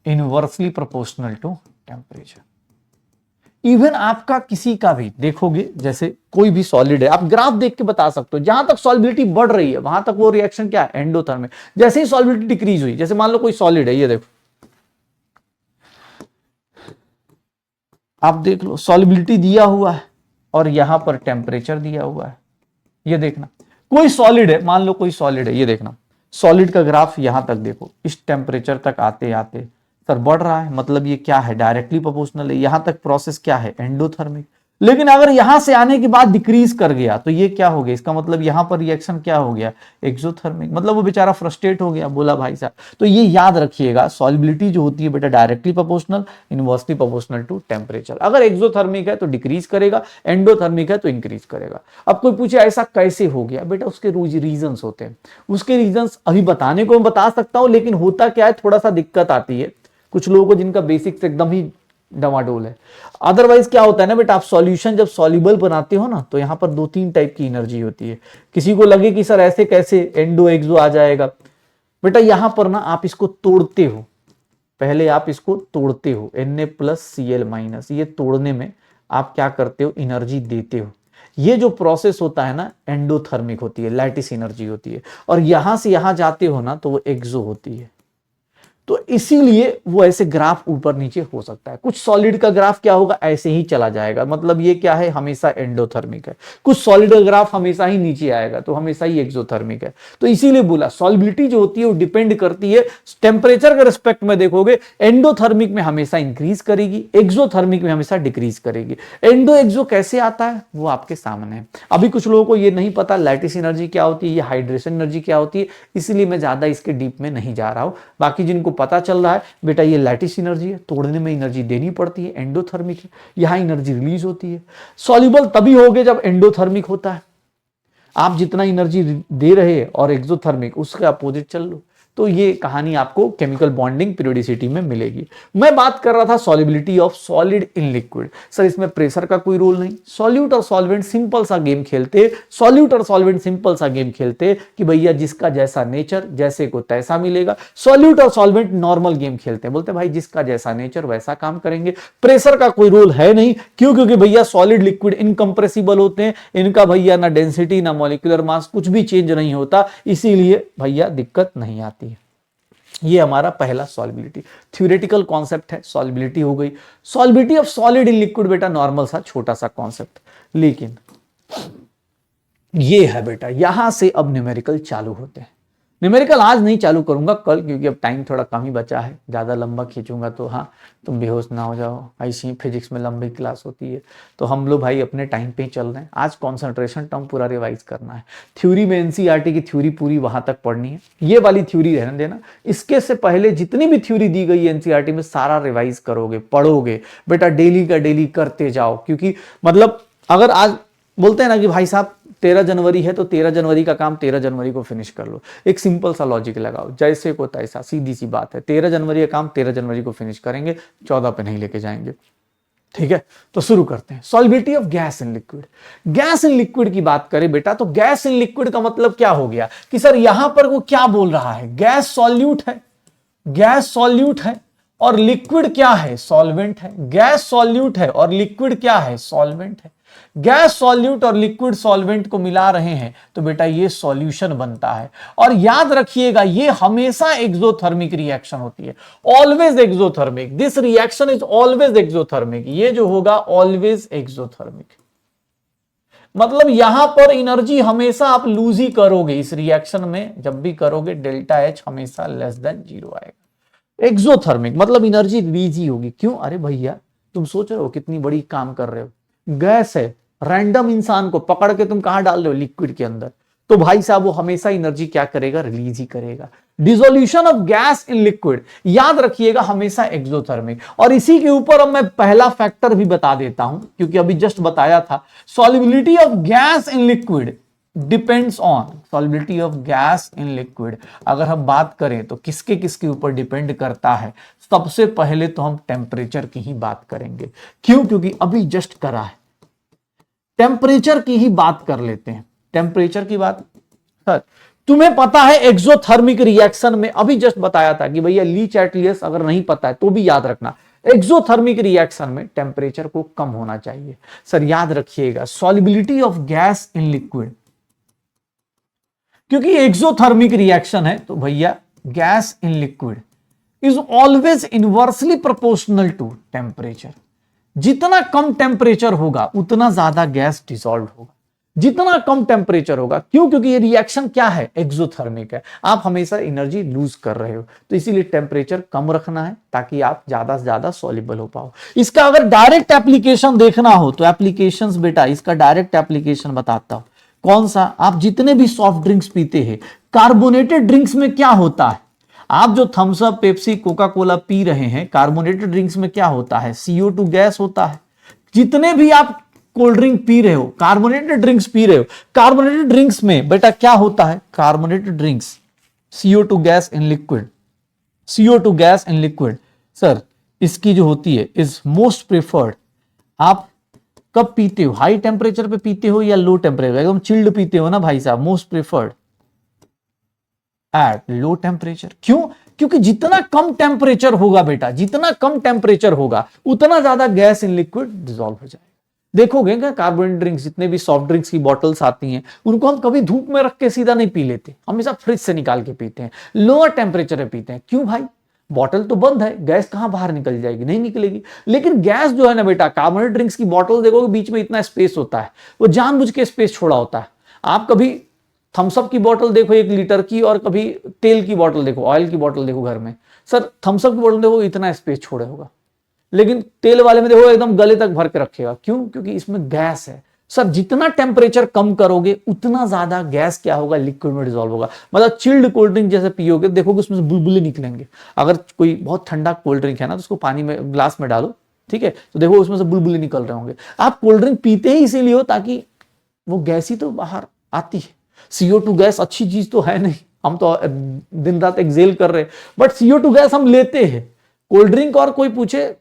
inversely proportional to temperature. Even आपका किसी का भी देखोगे, जैसे कोई भी सॉलिड है, आप ग्राफ देख के बता सकते हो, जहां तक सॉल्युबिलिटी बढ़ रही है वहां तक वो रिएक्शन क्या है, एंडोथर्मिक। जैसे ही सॉल्युबिलिटी डिक्रीज हुई, जैसे मान लो कोई सॉलिड है, ये देखो आप देख लो सॉल्युबिलिटी दिया हुआ है और यहां पर टेम्परेचर दिया हुआ है। ये देखना कोई सॉलिड है, मान लो कोई सॉलिड है, ये देखना सॉलिड का ग्राफ यहां तक देखो, इस टेम्परेचर तक आते आते सर बढ़ रहा है, मतलब ये क्या है, डायरेक्टली प्रोपोर्शनल है। यहां तक प्रोसेस क्या है, एंडोथर्मिक। लेकिन अगर यहां से आने के बाद डिक्रीज कर गया तो ये क्या हो गया, इसका मतलब यहां पर रिएक्शन क्या हो गया, एक्सोथर्मिक। मतलब वो बेचारा फ्रस्ट्रेट हो गया, बोला भाई साहब। तो ये याद रखिएगा, सॉल्युबिलिटी जो होती है बेटा directly proportional, inversely proportional to temperature. अगर एक्सोथर्मिक है तो डिक्रीज करेगा, एंडोथर्मिक है तो इंक्रीज करेगा। अब कोई पूछे ऐसा कैसे हो गया, बेटा उसके रीजंस होते हैं। उसके रीजंस अभी बताने को मैं बता सकता हूं, लेकिन होता क्या है, थोड़ा सा दिक्कत आती है कुछ लोगों को जिनका बेसिक्स एकदम ही डमाडोल है। अदरवाइज क्या होता है ना बेटा, आप सॉल्यूशन जब सॉल्युबल बनाते हो ना तो यहां पर 2-3 टाइप की एनर्जी होती है। किसी को लगे कि सर ऐसे कैसे एंडो एक्सो आ जाएगा, बेटा यहां पर ना आप इसको तोड़ते हो, पहले आप इसको तोड़ते हो, Na+Cl-, ये तोड़ने में आप क्या करते हो, एनर्जी देते हो। ये जो प्रोसेस होता है ना एंडोथर्मिक होती है, लैटिस एनर्जी होती है। और यहां से यहां जाते हो ना तो वो एक्सो होती है। तो इसीलिए वो ऐसे ग्राफ ऊपर नीचे हो सकता है। कुछ सॉलिड का ग्राफ क्या होगा, ऐसे ही चला जाएगा, मतलब ये क्या है, हमेशा एंडोथर्मिक है। कुछ सॉलिड का ग्राफ हमेशा ही नीचे आएगा, तो हमेशा ही एक्सोथर्मिक है। तो इसीलिए बोला सॉलिबिलिटी जो होती है वो डिपेंड करती है टेम्परेचर के रिस्पेक्ट में। देखोगे एंडोथर्मिक में हमेशा इंक्रीज करेगी, एक्सोथर्मिक में हमेशा डिक्रीज करेगी। एंडो एक्सो कैसे आता है वो आपके सामने है। अभी कुछ लोगों को ये नहीं पता लैटिस एनर्जी क्या होती है, ये हाइड्रेशन एनर्जी क्या होती है, इसलिए मैं ज्यादा इसके डीप में नहीं जा रहा हूं। बाकी जिनको पता चल रहा है बेटा ये लैटिस एनर्जी है, तोड़ने में एनर्जी देनी पड़ती है, एंडोथर्मिक है, यहां एनर्जी रिलीज होती है। सॉल्युबल तभी होगे जब एंडोथर्मिक होता है। आप जितना एनर्जी दे रहे हैं और एक्सोथर्मिक उसके अपोजिट चल लो, तो ये कहानी आपको केमिकल बॉन्डिंग पीरियोडिसिटी में मिलेगी। मैं बात कर रहा था solubility of solid in liquid. Sir इसमें प्रेशर का कोई रोल नहीं, सॉल्यूट और सॉल्वेंट सिंपल सा गेम खेलते, सॉल्यूट और सॉल्वेंट सिंपल सा गेम खेलते कि भैया जिसका जैसा नेचर जैसे को तैसा मिलेगा। सॉल्यूट और सॉल्वेंट नॉर्मल गेम खेलते हैं, बोलते भाई जिसका जैसा नेचर वैसा काम करेंगे, प्रेशर का कोई रोल है नहीं। क्यों? क्योंकि भैया सॉलिड लिक्विड इनकंप्रेसिबल होते हैं, इनका भैया ना डेंसिटी ना मॉलिक्यूलर मास कुछ भी चेंज नहीं होता, इसीलिए भैया दिक्कत नहीं आती। ये हमारा पहला सॉल्युबिलिटी थ्योरेटिकल कॉन्सेप्ट है, सॉल्युबिलिटी हो गई। Solubility of solid in liquid बेटा नॉर्मल सा छोटा सा कॉन्सेप्ट, लेकिन ये है बेटा यहां से अब न्यूमेरिकल चालू होते हैं। न्यूमेरिकल आज नहीं चालू करूंगा, कल, क्योंकि अब टाइम थोड़ा कम ही बचा है। ज्यादा लंबा खींचूंगा तो हाँ तुम बेहोश ना हो जाओ, ऐसी फिजिक्स में लंबी क्लास होती है। तो हम लोग भाई अपने टाइम पे ही चल रहे हैं। आज कॉन्सेंट्रेशन टर्म पूरा रिवाइज करना है। थ्योरी में एनसीईआरटी की थ्योरी पूरी वहां तक पढ़नी है, ये वाली थ्योरी रहने देना। इसके से पहले जितनी भी थ्योरी दी गई है एनसीईआरटी में सारा रिवाइज करोगे, पढ़ोगे बेटा, डेली का डेली करते जाओ। क्योंकि मतलब अगर आज बोलते हैं ना कि भाई साहब 13 जनवरी है तो 13 जनवरी का काम 13 जनवरी को फिनिश कर लो, एक सिंपल सा लॉजिक लगाओ, जैसे को तैसा, सीधी सी बात है। 13 जनवरी का काम 13 जनवरी को फिनिश करेंगे, 14 पे नहीं लेके जाएंगे। ठीक है, तो शुरू करते हैं। Solubility of gas in liquid. Gas in liquid की बात करें बेटा तो गैस इन लिक्विड का मतलब क्या हो गया कि सर यहां पर वो क्या बोल रहा है, गैस सॉल्यूट है, गैस सॉल्यूट है और लिक्विड क्या है, सॉल्वेंट है। गैस सॉल्यूट है और लिक्विड क्या है, सॉल्वेंट है। गैस सॉल्यूट और लिक्विड सॉल्वेंट को मिला रहे हैं तो बेटा ये सॉल्यूशन बनता है। और याद रखिएगा ये हमेशा एक्सोथर्मिक रिएक्शन होती है, always exothermic. This reaction is always exothermic. ये जो होगा ऑलवेज एक्सोथर्मिक, मतलब यहां पर एनर्जी हमेशा आप लूज ही करोगे इस रिएक्शन में। जब भी करोगे डेल्टा एच हमेशा लेस देन 0 आएगा। एक्सोथर्मिक मतलब एनर्जी रिलीज ही होगी। क्यों? अरे भैया तुम सोच रहे हो कितनी बड़ी काम कर रहे हो, गैस है, रैंडम इंसान को पकड़ के तुम कहां डाल रहे हो, लिक्विड के अंदर, तो भाई साहब वो हमेशा एनर्जी क्या करेगा, रिलीज ही करेगा। Dissolution of gas in liquid याद रखिएगा हमेशा एक्सोथर्मिक। और इसी के ऊपर अब मैं पहला फैक्टर भी बता देता हूं, क्योंकि अभी जस्ट बताया था solubility of gas in liquid depends on solubility of gas in liquid. अगर हम बात करें तो किसके किसके ऊपर डिपेंड करता है, सबसे पहले तो हम टेम्परेचर की ही बात करेंगे। क्यों? क्योंकि अभी जस्ट करा है, टेम्परेचर की ही बात कर लेते हैं। टेम्परेचर की बात सर तुम्हें पता है एक्सोथर्मिक रिएक्शन में अभी जस्ट बताया था कि भैया ली चैटलियस, अगर नहीं पता है तो भी याद रखना, एक्सोथर्मिक रिएक्शन में टेम्परेचर को कम होना चाहिए। सर याद रखिएगा solubility of gas in liquid, क्योंकि एक्सोथर्मिक रिएक्शन है तो भैया gas in liquid is always inversely proportional to temperature. जितना कम टेम्परेचर होगा उतना ज्यादा गैस डिसॉल्व होगा, जितना कम टेम्परेचर होगा। क्यों? क्योंकि ये रिएक्शन क्या है, एक्सोथर्मिक है। आप हमेशा एनर्जी लूज कर रहे हो, तो इसीलिए टेम्परेचर कम रखना है ताकि आप ज्यादा से ज्यादा सॉल्युबल हो पाओ। इसका अगर डायरेक्ट एप्लीकेशन देखना हो तो एप्लीकेशंस बेटा इसका डायरेक्ट एप्लीकेशन बताता हूं। कौन सा? आप जितने भी सॉफ्ट ड्रिंक्स पीते हैं, कार्बोनेटेड ड्रिंक्स में क्या होता है, आप जो Thums Up, Pepsi, Coca Cola पी रहे हैं, कार्बोनेटेड ड्रिंक्स में क्या होता है, CO2 गैस होता है। जितने भी आप कोल्ड ड्रिंक पी रहे हो, कार्बोनेटेड ड्रिंक्स पी रहे हो, कार्बोनेटेड ड्रिंक्स में बेटा क्या होता है, carbonated drinks CO2 gas in liquid, CO2 gas in liquid. Sir इसकी जो होती है इज मोस्ट प्रेफर्ड। आप कब पीते हो, हाई टेम्परेचर पे पीते हो या लो टेम्परेचर, एकदम चिल्ड पीते हो ना भाई साहब, most preferred at low temperature. क्यों? क्योंकि जितना कम टेम्परेचर होगा बेटा, जितना कम टेम्परेचर होगा उतना ज्यादा गैस इन लिक्विड डिसॉल्व हो जाएगा। देखोगे क्या कार्बोनेटेड ड्रिंक्स, जितने भी सॉफ्ट ड्रिंक्स की बॉटल्स आती हैं, उनको हम कभी धूप में रख के सीधा नहीं पी लेते, हमेशा फ्रिज से निकाल के पीते हैं, लोअर टेम्परेचर पे पीते हैं। क्यों भाई? बॉटल तो बंद है, गैस कहां बाहर निकल जाएगी, नहीं निकलेगी। लेकिन गैस जो है ना बेटा, कार्बोनेटेड ड्रिंक्स की बॉटल देखोगे बीच में इतना स्पेस होता है, वो जानबूझ के स्पेस छोड़ा होता है। आप कभी थम्सअप की बोतल देखो 1 लीटर की, और कभी तेल की बोतल देखो, ऑयल की बोतल देखो घर में, सर थम्सअप की बोतल देखो इतना स्पेस छोड़े होगा, लेकिन तेल वाले में देखो एकदम गले तक भर के रखेगा। क्यों? क्योंकि इसमें गैस है। सर जितना टेम्परेचर कम करोगे उतना ज्यादा गैस क्या होगा, लिक्विड में डिसॉल्व होगा। मतलब चिल्ड कोल्ड ड्रिंक जैसे पियोगे, देखोगे उसमें से बुलबुले निकलेंगे। अगर कोई बहुत ठंडा कोल्ड ड्रिंक है ना, तो उसको पानी में ग्लास में डालो, ठीक है, तो देखो उसमें से बुलबुले निकल रहे होंगे। आप कोल्ड ड्रिंक पीते ही इसीलिए हो ताकि वो गैस ही तो बाहर आती है। CO2 गैस अच्छी चीज तो है नहीं, हम तो दिन रात एक्सेल कर रहे हैं, बट CO2 गैस हम लेते हैं। कोल्ड ड्रिंक और कोई पूछे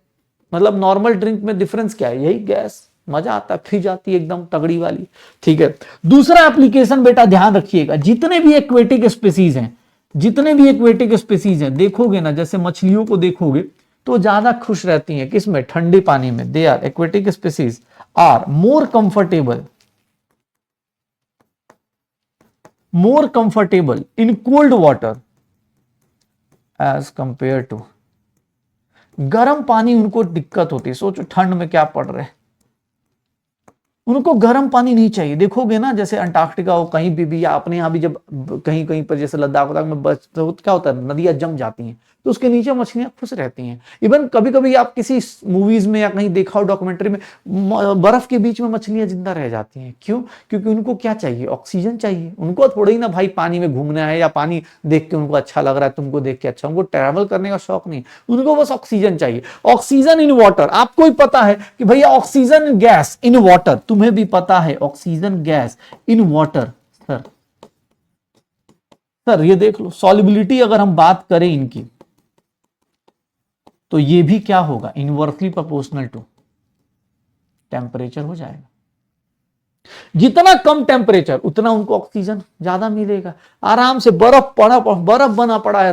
मतलब नॉर्मल ड्रिंक में डिफरेंस क्या है, यही गैस, मजा आता है, फ्रिज आती है एकदम तगड़ी वाली, ठीक है। दूसरा एप्लीकेशन बेटा ध्यान रखिएगा, जितने भी एक्वेटिक स्पीसीज हैं, जितने भी एक्वेटिक स्पीसीज हैं, देखोगे ना, जैसे मछलियों को देखोगे तो ज्यादा खुश रहती हैं किसमें, ठंडे पानी में। They are aquatic species are more comfortable in cold water as compared to, गर्म पानी उनको दिक्कत होती है। सोचो ठंड में क्या पड़ रहे हैं, उनको गर्म पानी नहीं चाहिए। देखोगे ना, जैसे अंटार्कटिका हो कहीं भी या अपने यहाँ भी, जब कहीं कहीं पर जैसे लद्दाख में बस तो क्या होता है, नदियां जम जाती हैं, तो उसके नीचे मछलियां खुश रहती हैं। इवन कभी कभी आप किसी मूवीज में या कहीं देखा हो डॉक्यूमेंट्री में, बर्फ के बीच में मछलियां जिंदा रह जाती हैं। क्यों? क्योंकि उनको क्या चाहिए, ऑक्सीजन चाहिए। उनको थोड़ा ही ना भाई पानी में घूमना है या पानी देख के उनको अच्छा लग रहा है, तुमको देख के अच्छा, उनको ट्रैवल करने का शौक नहीं, उनको बस ऑक्सीजन चाहिए। ऑक्सीजन इन वाटर, आपको ही पता है कि भैया ऑक्सीजन गैस इन वाटर, तुम्हें भी पता है oxygen gas in water. Sir ये देख लो, सॉल्युबिलिटी अगर हम बात करें इनकी, तो ये भी क्या होगा, इनवर्सली प्रोपोर्शनल टू टेम्परेचर हो जाएगा। जितना कम टेम्परेचर उतना उनको ऑक्सीजन ज्यादा मिलेगा। आराम से बर्फ बना पड़ा है,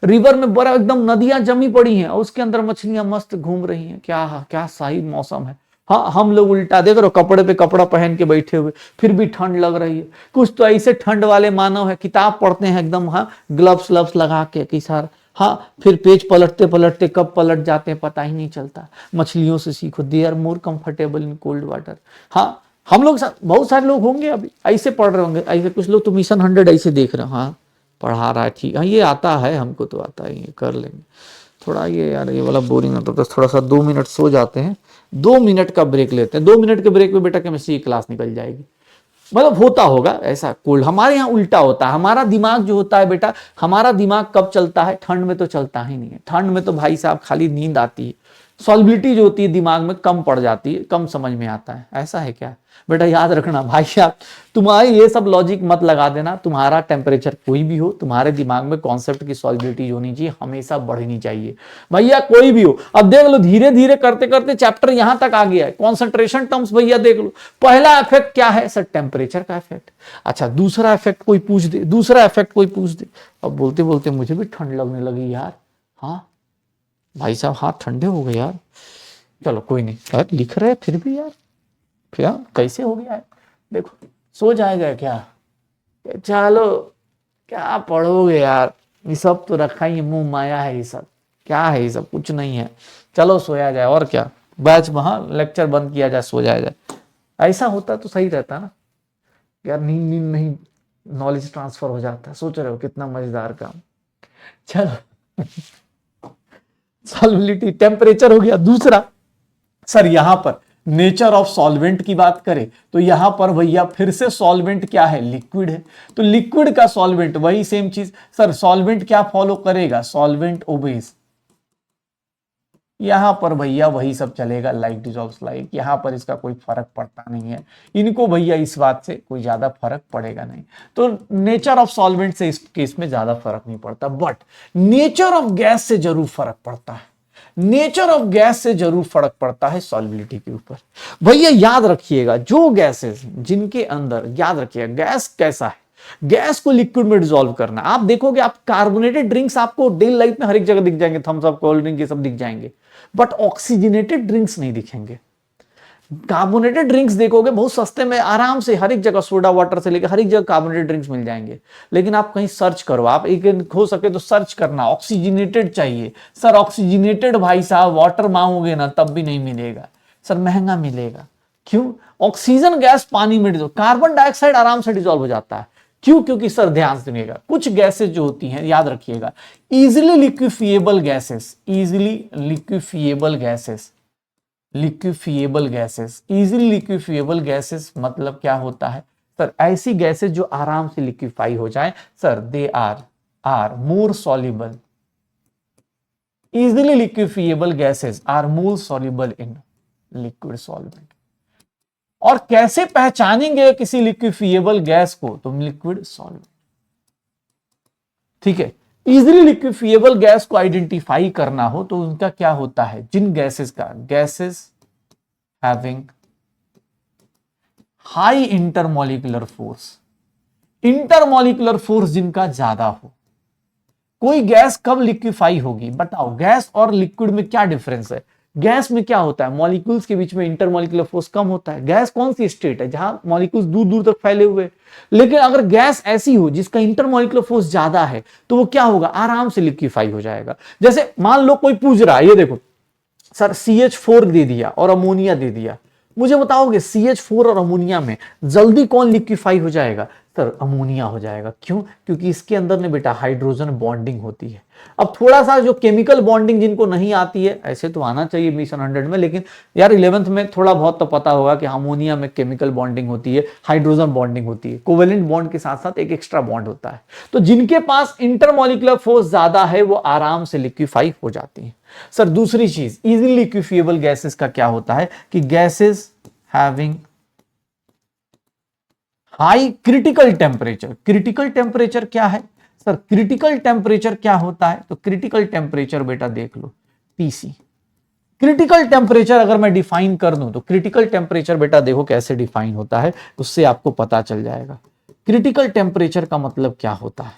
रिवर में बर्फ, एकदम नदियां जमी पड़ी हैं और उसके अंदर मछलियां मस्त घूम रही हैं। क्या सही मौसम है। हाँ, हम लोग उल्टा देख रहे हो, कपड़े पे कपड़ा पहन के बैठे हुए, फिर भी ठंड लग रही है। कुछ तो ऐसे ठंड वाले मानव है, किताब पढ़ते हैं एकदम, हाँ, ग्लव्स लगा के कि सर, हाँ, फिर पेज पलटते पलटते कब पलट जाते हैं पता ही नहीं चलता। मछलियों से सीखो, they are more comfortable in cold water. हाँ, हम लोग बहुत सारे लोग होंगे अभी ऐसे पढ़ रहे होंगे, ऐसे कुछ लोग तो मिशन 100 ऐसे देख रहे हो, हाँ पढ़ा रहा है, ठीक, हाँ ये आता है, हमको तो आता है, ये कर लेंगे। थोड़ा ये यार ये वाला बोरिंग होता है, तो थोड़ा सा 2 मिनट सो जाते हैं, 2 मिनट का ब्रेक लेते हैं। 2 मिनट के ब्रेक में बेटा केमिस्ट्री की क्लास निकल जाएगी। मतलब होता होगा ऐसा कोल्ड, हमारे यहाँ उल्टा होता है। हमारा दिमाग जो होता है बेटा, हमारा दिमाग कब चलता है, ठंड में तो चलता ही नहीं है। ठंड में तो भाई साहब खाली नींद आती है, सॉल्बिलिटी जो होती है दिमाग में कम पड़ जाती है, कम समझ में आता है। ऐसा है क्या बेटा, याद रखना भाई साहब, तुम्हारे ये सब लॉजिक मत लगा देना। तुम्हारा टेम्परेचर कोई भी हो, तुम्हारे दिमाग में कॉन्सेप्ट की सॉल्बिलिटी होनी चाहिए, हमेशा बढ़नी चाहिए भैया, कोई भी हो। अब देख लो, धीरे धीरे करते करते चैप्टर यहां तक आ गया है। कॉन्सेंट्रेशन टर्म्स भैया देख लो, पहला इफेक्ट क्या है सर, टेम्परेचर का इफेक्ट। अच्छा, दूसरा इफेक्ट कोई पूछ दे, अब बोलते बोलते मुझे भी ठंड लगने लगी यार। हाँ भाई साहब, हाथ ठंडे हो गए यार। चलो कोई नहीं यार, लिख रहे फिर भी यार, फिर कैसे हो गया है, देखो सो जाएगा क्या, चलो क्या पढ़ोगे यार, ये सब तो रखा ही मुंह माया है, ये सब क्या है, ये सब कुछ नहीं है। चलो सोया जाए, और क्या, बैच वहां लेक्चर बंद किया जाए, सो जाए। ऐसा होता तो सही रहता ना यार, नींद नहीं, नॉलेज ट्रांसफर हो जाता है। सोच रहे हो कितना मजेदार काम। चलो सॉल्युबिलिटी, टेम्परेचर हो गया। दूसरा सर, यहां पर नेचर ऑफ सॉल्वेंट की बात करें तो यहां पर भैया फिर से सॉल्वेंट क्या है, लिक्विड है। तो लिक्विड का सॉल्वेंट वही सेम चीज। सर सॉल्वेंट क्या फॉलो करेगा, सॉल्वेंट ओबेज। यहां पर भैया वही सब चलेगा, लाइक डिसॉल्व्स लाइक। यहां पर इसका कोई फर्क पड़ता नहीं है इनको भैया, इस बात से कोई ज्यादा फर्क पड़ेगा नहीं। तो नेचर ऑफ सॉल्वेंट से इस केस में ज्यादा फर्क नहीं पड़ता, बट नेचर ऑफ गैस से जरूर फर्क पड़ता है। नेचर ऑफ गैस से जरूर फर्क पड़ता है सॉल्युबिलिटी के ऊपर। भैया याद रखिएगा, जो गैसेस जिनके अंदर, याद रखिएगा गैस कैसा है, गैस को लिक्विड में डिसॉल्व करना। आप देखोगे, आप कार्बोनेटेड ड्रिंक्स आपको डेली लाइफ में हर एक जगह दिख जाएंगे, थम्स अप, कोल्ड ड्रिंक, ये सब दिख जाएंगे, बट ऑक्सीजनेटेड ड्रिंक्स नहीं दिखेंगे। कार्बोनेटेड ड्रिंक्स देखोगे बहुत सस्ते में आराम से हर एक जगह, सोडा वाटर से लेकर हर एक जगह कार्बोनेटेड ड्रिंक्स मिल जाएंगे। लेकिन आप कहीं सर्च करो, आप एक हो सके तो सर्च करना ऑक्सीजनेटेड चाहिए। सर ऑक्सीजनेटेड भाई साहब वाटर मांगोगे ना तब भी नहीं मिलेगा सर, महंगा मिलेगा। क्यों? ऑक्सीजन गैस पानी में डिजोल्व, कार्बन डाइऑक्साइड आराम से डिजोल्व हो जाता है। क्यों? क्योंकि सर ध्यान से सुनिएगा, कुछ गैसेस जो होती हैं याद रखिएगा, easily liquefiable gases, easily liquefiable gases, liquefiable gases, easily liquefiable gases मतलब क्या होता है सर? ऐसी गैसेस जो आराम से लिक्विफाई हो जाए sir, they are more soluble, easily liquefiable gases are more soluble in liquid solvent. और कैसे पहचानेंगे किसी लिक्विफिएबल गैस को? तो लिक्विड सॉल्वेंट, ठीक है। इजिली लिक्विफिएबल गैस को आइडेंटिफाई करना हो तो उनका क्या होता है? जिन गैसेस का, gases having high intermolecular force, intermolecular force जिनका ज्यादा हो। कोई गैस कब लिक्विफाई होगी? बताओ, गैस और लिक्विड में क्या डिफरेंस है? गैस में क्या होता है? मॉलिक्यूल्स के बीच में इंटरमॉलिक्यूलर फोर्स कम होता है। गैस कौन सी स्टेट है? जहां मॉलिक्यूल्स दूर दूर तक फैले हुए। लेकिन अगर गैस ऐसी हो जिसका इंटरमॉलिक्यूलर फोर्स ज्यादा है तो वो क्या होगा? आराम से लिक्विफाई हो जाएगा। जैसे मान लो कोई पूछ रहा है, ये देखो सर CH4 दे दिया और अमोनिया दे दिया, मुझे बताओगे CH4 और अमोनिया में जल्दी कौन लिक्विफाई हो जाएगा? सर अमोनिया हो जाएगा। क्यों? क्योंकि इसके अंदर ने बेटा हाइड्रोजन बॉन्डिंग होती है। अब थोड़ा सा जो केमिकल बॉन्डिंग जिनको नहीं आती है, ऐसे तो आना चाहिए मिशन 100 में, लेकिन यार 11th में थोड़ा बहुत तो पता होगा कि अमोनिया में केमिकल बॉन्डिंग होती है, हाइड्रोजन बॉन्डिंग होती है, कोवेलेंट बॉन्ड के साथ साथ एक एक्स्ट्रा बॉन्ड होता है। तो जिनके पास इंटरमॉलिक्यूलर फोर्स ज्यादा है वो आराम से लिक्विफाई हो जाती है। सर दूसरी चीज, इजीली लिक्विफिएबल गैसेस का क्या होता है कि gases having high critical temperature. Critical temperature क्या है सर? क्रिटिकल टेम्परेचर क्या होता है? तो क्रिटिकल टेम्परेचर बेटा देख लो TC। क्रिटिकल टेम्परेचर अगर मैं डिफाइन कर दूं तो क्रिटिकल टेम्परेचर बेटा देखो कैसे डिफाइन होता है, उससे आपको पता चल जाएगा। क्रिटिकल टेम्परेचर का मतलब क्या होता है?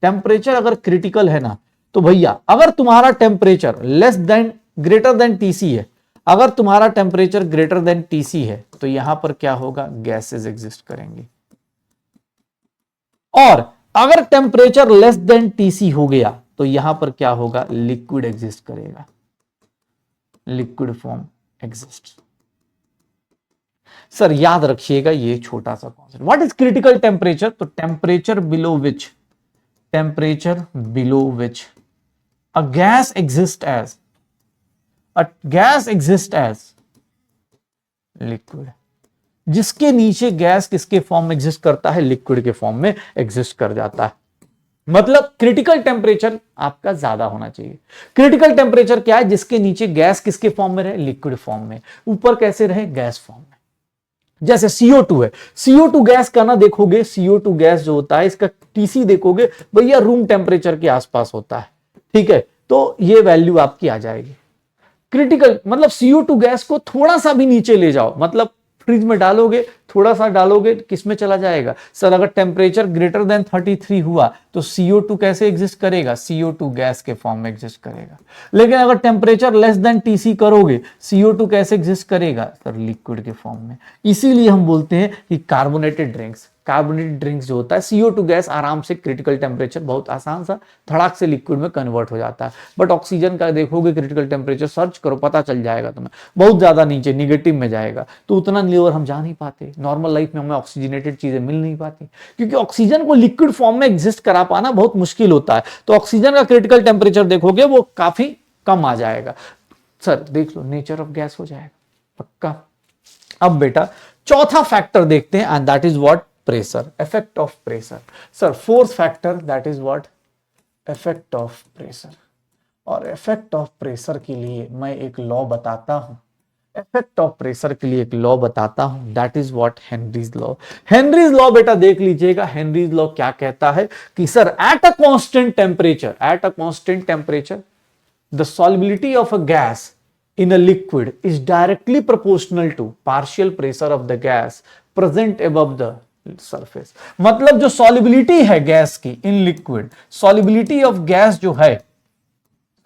टेम्परेचर अगर क्रिटिकल है ना तो भैया अगर तुम्हारा temperature less than greater than TC है, अगर तुम्हारा टेम्परेचर ग्रेटर देन TC है तो यहां पर क्या होगा? गैसेस एग्जिस्ट करेंगे। और अगर टेम्परेचर लेस देन TC हो गया तो यहां पर क्या होगा? लिक्विड एग्जिस्ट करेगा, लिक्विड फॉर्म एग्जिस्ट। सर याद रखिएगा ये छोटा सा concept, what is critical temperature? तो temperature below which a gas exists as liquid। जिसके नीचे गैस किसके फॉर्म में एग्जिस्ट करता है? लिक्विड के फॉर्म में एग्जिस्ट कर जाता है। मतलब क्रिटिकल टेम्परेचर आपका ज्यादा होना चाहिए। क्रिटिकल टेम्परेचर क्या है? जिसके नीचे गैस किसके फॉर्म में रहे? लिक्विड फॉर्म में। ऊपर कैसे रहे? गैस फॉर्म में। जैसे CO2 है, CO2 गैस का ना देखोगे, CO2 गैस जो होता है इसका TC देखोगे भैया रूम टेम्परेचर के आसपास होता है, ठीक है। तो ये वैल्यू आपकी आ जाएगी। क्रिटिकल मतलब CO2 गैस को थोड़ा सा भी नीचे ले जाओ, मतलब फ्रिज में डालोगे, थोड़ा सा डालोगे, किस में चला जाएगा? सर अगर टेम्परेचर ग्रेटर देन 33 हुआ तो CO2 कैसे एग्जिस्ट करेगा? CO2 गैस के फॉर्म में एग्जिस्ट करेगा। लेकिन अगर टेम्परेचर लेस देन TC करोगे, CO2 कैसे एग्जिस्ट करेगा? सर लिक्विड के फॉर्म में। इसीलिए हम बोलते हैं कि कार्बोनेटेड ड्रिंक्स जो होता है, CO2 गैस आराम से क्रिटिकल टेम्परेचर बहुत आसान सा धड़ाक से लिक्विड में कन्वर्ट हो जाता है। बट ऑक्सीजन का देखोगे क्रिटिकल टेम्परेचर, सर्च करो पता चल जाएगा तुम्हें, बहुत ज्यादा नीचे निगेटिव में जाएगा। तो उतना लेवल हम जा नहीं पाते, नॉर्मल लाइफ में हमें ऑक्सीजनेटेड चीजें मिल नहीं पाती, क्योंकि ऑक्सीजन को लिक्विड फॉर्म में एग्जिस्ट करा पाना बहुत मुश्किल होता है। तो ऑक्सीजन का क्रिटिकल टेम्परेचर देखोगे वो काफी कम आ जाएगा। सर देख लो नेचर ऑफ गैस हो जाएगा पक्का। अब बेटा चौथा फैक्टर देखते हैं, and that is what? Pressure, effect of pressure. Sir fourth factor that is what? Effect of pressure. और इफेक्ट ऑफ प्रेशर के लिए मैं एक लॉ बताता हूं, इफेक्ट ऑफ प्रेशर के लिए एक लॉ बताता हूं, that is what? Henry's law. Henry's law बेटा देख लीजिएगा, हेनरीज लॉ क्या कहता है कि sir at a constant temperature the solubility of a gas in a liquid is directly proportional to partial pressure of the gas present above the surface। मतलब जो solubility है गैस की in liquid, solubility of gas जो है,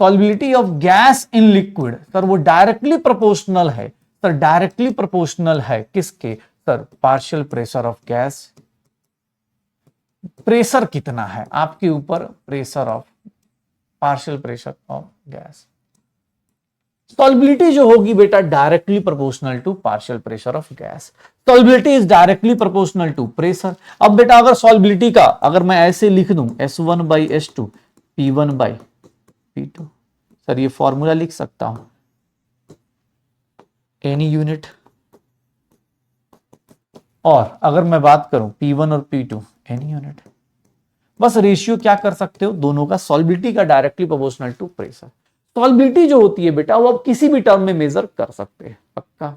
solubility of gas in liquid sir वो directly proportional है sir directly proportional है किसके sir, partial pressure of gas. Pressure कितना है आपके ऊपर, pressure of, partial pressure of gas. Solubility जो होगी बेटा directly proportional to partial pressure of gas. Solubility is directly proportional to pressure. अब बेटा अगर सॉल्बिलिटी का अगर मैं ऐसे लिख दूं S1 by S2 P1 by P2, sir ये फॉर्मूला लिख सकता हूं, एनी यूनिट। और अगर मैं बात करूं P1 और P2 एनी यूनिट, बस रेशियो क्या कर सकते हो दोनों का, सॉल्बिलिटी का डायरेक्टली प्रोपोर्शनल टू प्रेशर। सॉल्बिलिटी जो होती है बेटा वो आप किसी भी टर्म में मेजर कर सकते हैं, पक्का।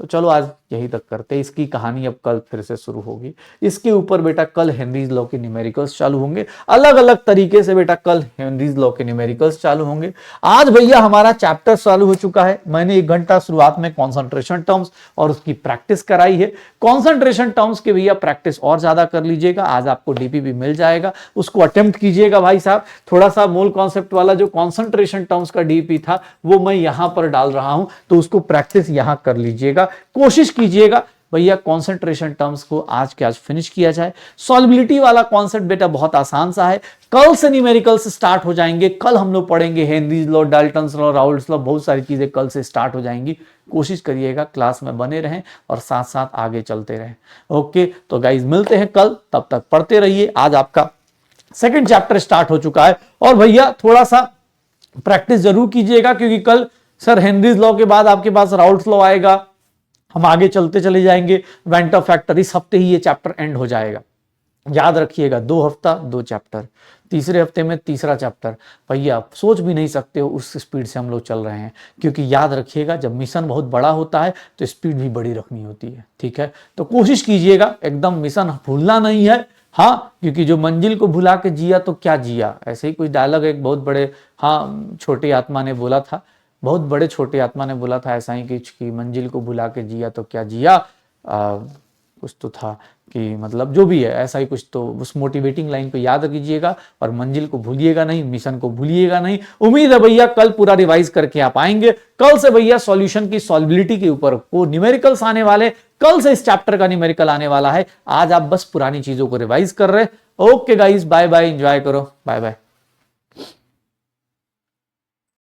तो चलो आज यही तक करते हैं, इसकी कहानी अब कल फिर से शुरू होगी। इसके ऊपर बेटा कल हेनरीज लॉ के न्यूमेरिकल्स चालू होंगे, अलग अलग तरीके से बेटा कल हेनरीज लॉ के न्यूमेरिकल्स चालू होंगे। आज भैया हमारा चैप्टर चालू हो चुका है। मैंने 1 घंटा शुरुआत में कॉन्सेंट्रेशन टर्म्स और उसकी प्रैक्टिस कराई है। कॉन्सेंट्रेशन टर्म्स के भैया प्रैक्टिस और ज्यादा कर लीजिएगा, आज आपको डीपीपी मिल जाएगा, उसको अटेम्प्ट कीजिएगा भाई साहब। थोड़ा सा मोल कॉन्सेप्ट वाला जो कॉन्सेंट्रेशन टर्म्स का डीपी था वो मैं यहां पर डाल रहा हूं, तो उसको प्रैक्टिस यहां कर लीजिएगा। कोशिश कीजिएगा भैया कॉन्सेंट्रेशन टर्म्स को आज के आज फिनिश किया जाए। सॉल्बिलिटी वाला कॉन्सेप्ट बेटा बहुत आसान सा है, कल से न्यूमेरिकल्स स्टार्ट हो जाएंगे। कल हम लोग पढ़ेंगे Henry's law, Dalton's law, Raoult's law, बहुत सारी चीजें कल से स्टार्ट हो जाएंगी। कोशिश करिएगा क्लास में बने रहें और साथ साथ आगे चलते रहें। ओके तो गाइज मिलते हैं कल, तब तक पढ़ते रहिए। आज आपका सेकंड चैप्टर स्टार्ट हो चुका है और भैया थोड़ा सा प्रैक्टिस जरूर कीजिएगा, क्योंकि कल सर हेनरीज लॉ के बाद आपके पास राउल्ट्स लॉ आएगा, हम आगे चलते चले जाएंगे। वेंटर फैक्टर, इस हफ्ते ही ये चैप्टर एंड हो जाएगा, याद रखिएगा। 2 हफ्ता 2 चैप्टर, तीसरे हफ्ते में तीसरा चैप्टर। भैया आप सोच भी नहीं सकते हो उस स्पीड से हम लोग चल रहे हैं, क्योंकि याद रखिएगा जब मिशन बहुत बड़ा होता है तो स्पीड भी बड़ी रखनी होती है, ठीक है। तो कोशिश कीजिएगा एकदम मिशन भूलना नहीं है, हाँ, क्योंकि जो मंजिल को भुला के जिया तो क्या जिया, ऐसे ही कुछ डायलॉग एक बहुत बड़े छोटे आत्मा ने बोला था, बहुत बड़े छोटे आत्मा ने बोला था ऐसा ही कि मंजिल को भुला के जिया तो क्या जिया, कुछ तो था कि मतलब जो भी है ऐसा ही कुछ, तो उस मोटिवेटिंग लाइन को याद रखिएगा और मंजिल को भूलिएगा नहीं, मिशन को भूलिएगा नहीं। उम्मीद है भैया कल पूरा रिवाइज करके आप आएंगे। कल से भैया सॉल्यूशन की सॉल्बिलिटी के ऊपर को न्यूमेरिकल्स आने वाले, कल से इस चैप्टर का न्यूमेरिकल आने वाला है। आज आप बस पुरानी चीजों को रिवाइज कर रहे। Okay guys, bye bye, enjoy करो, बाय बाय।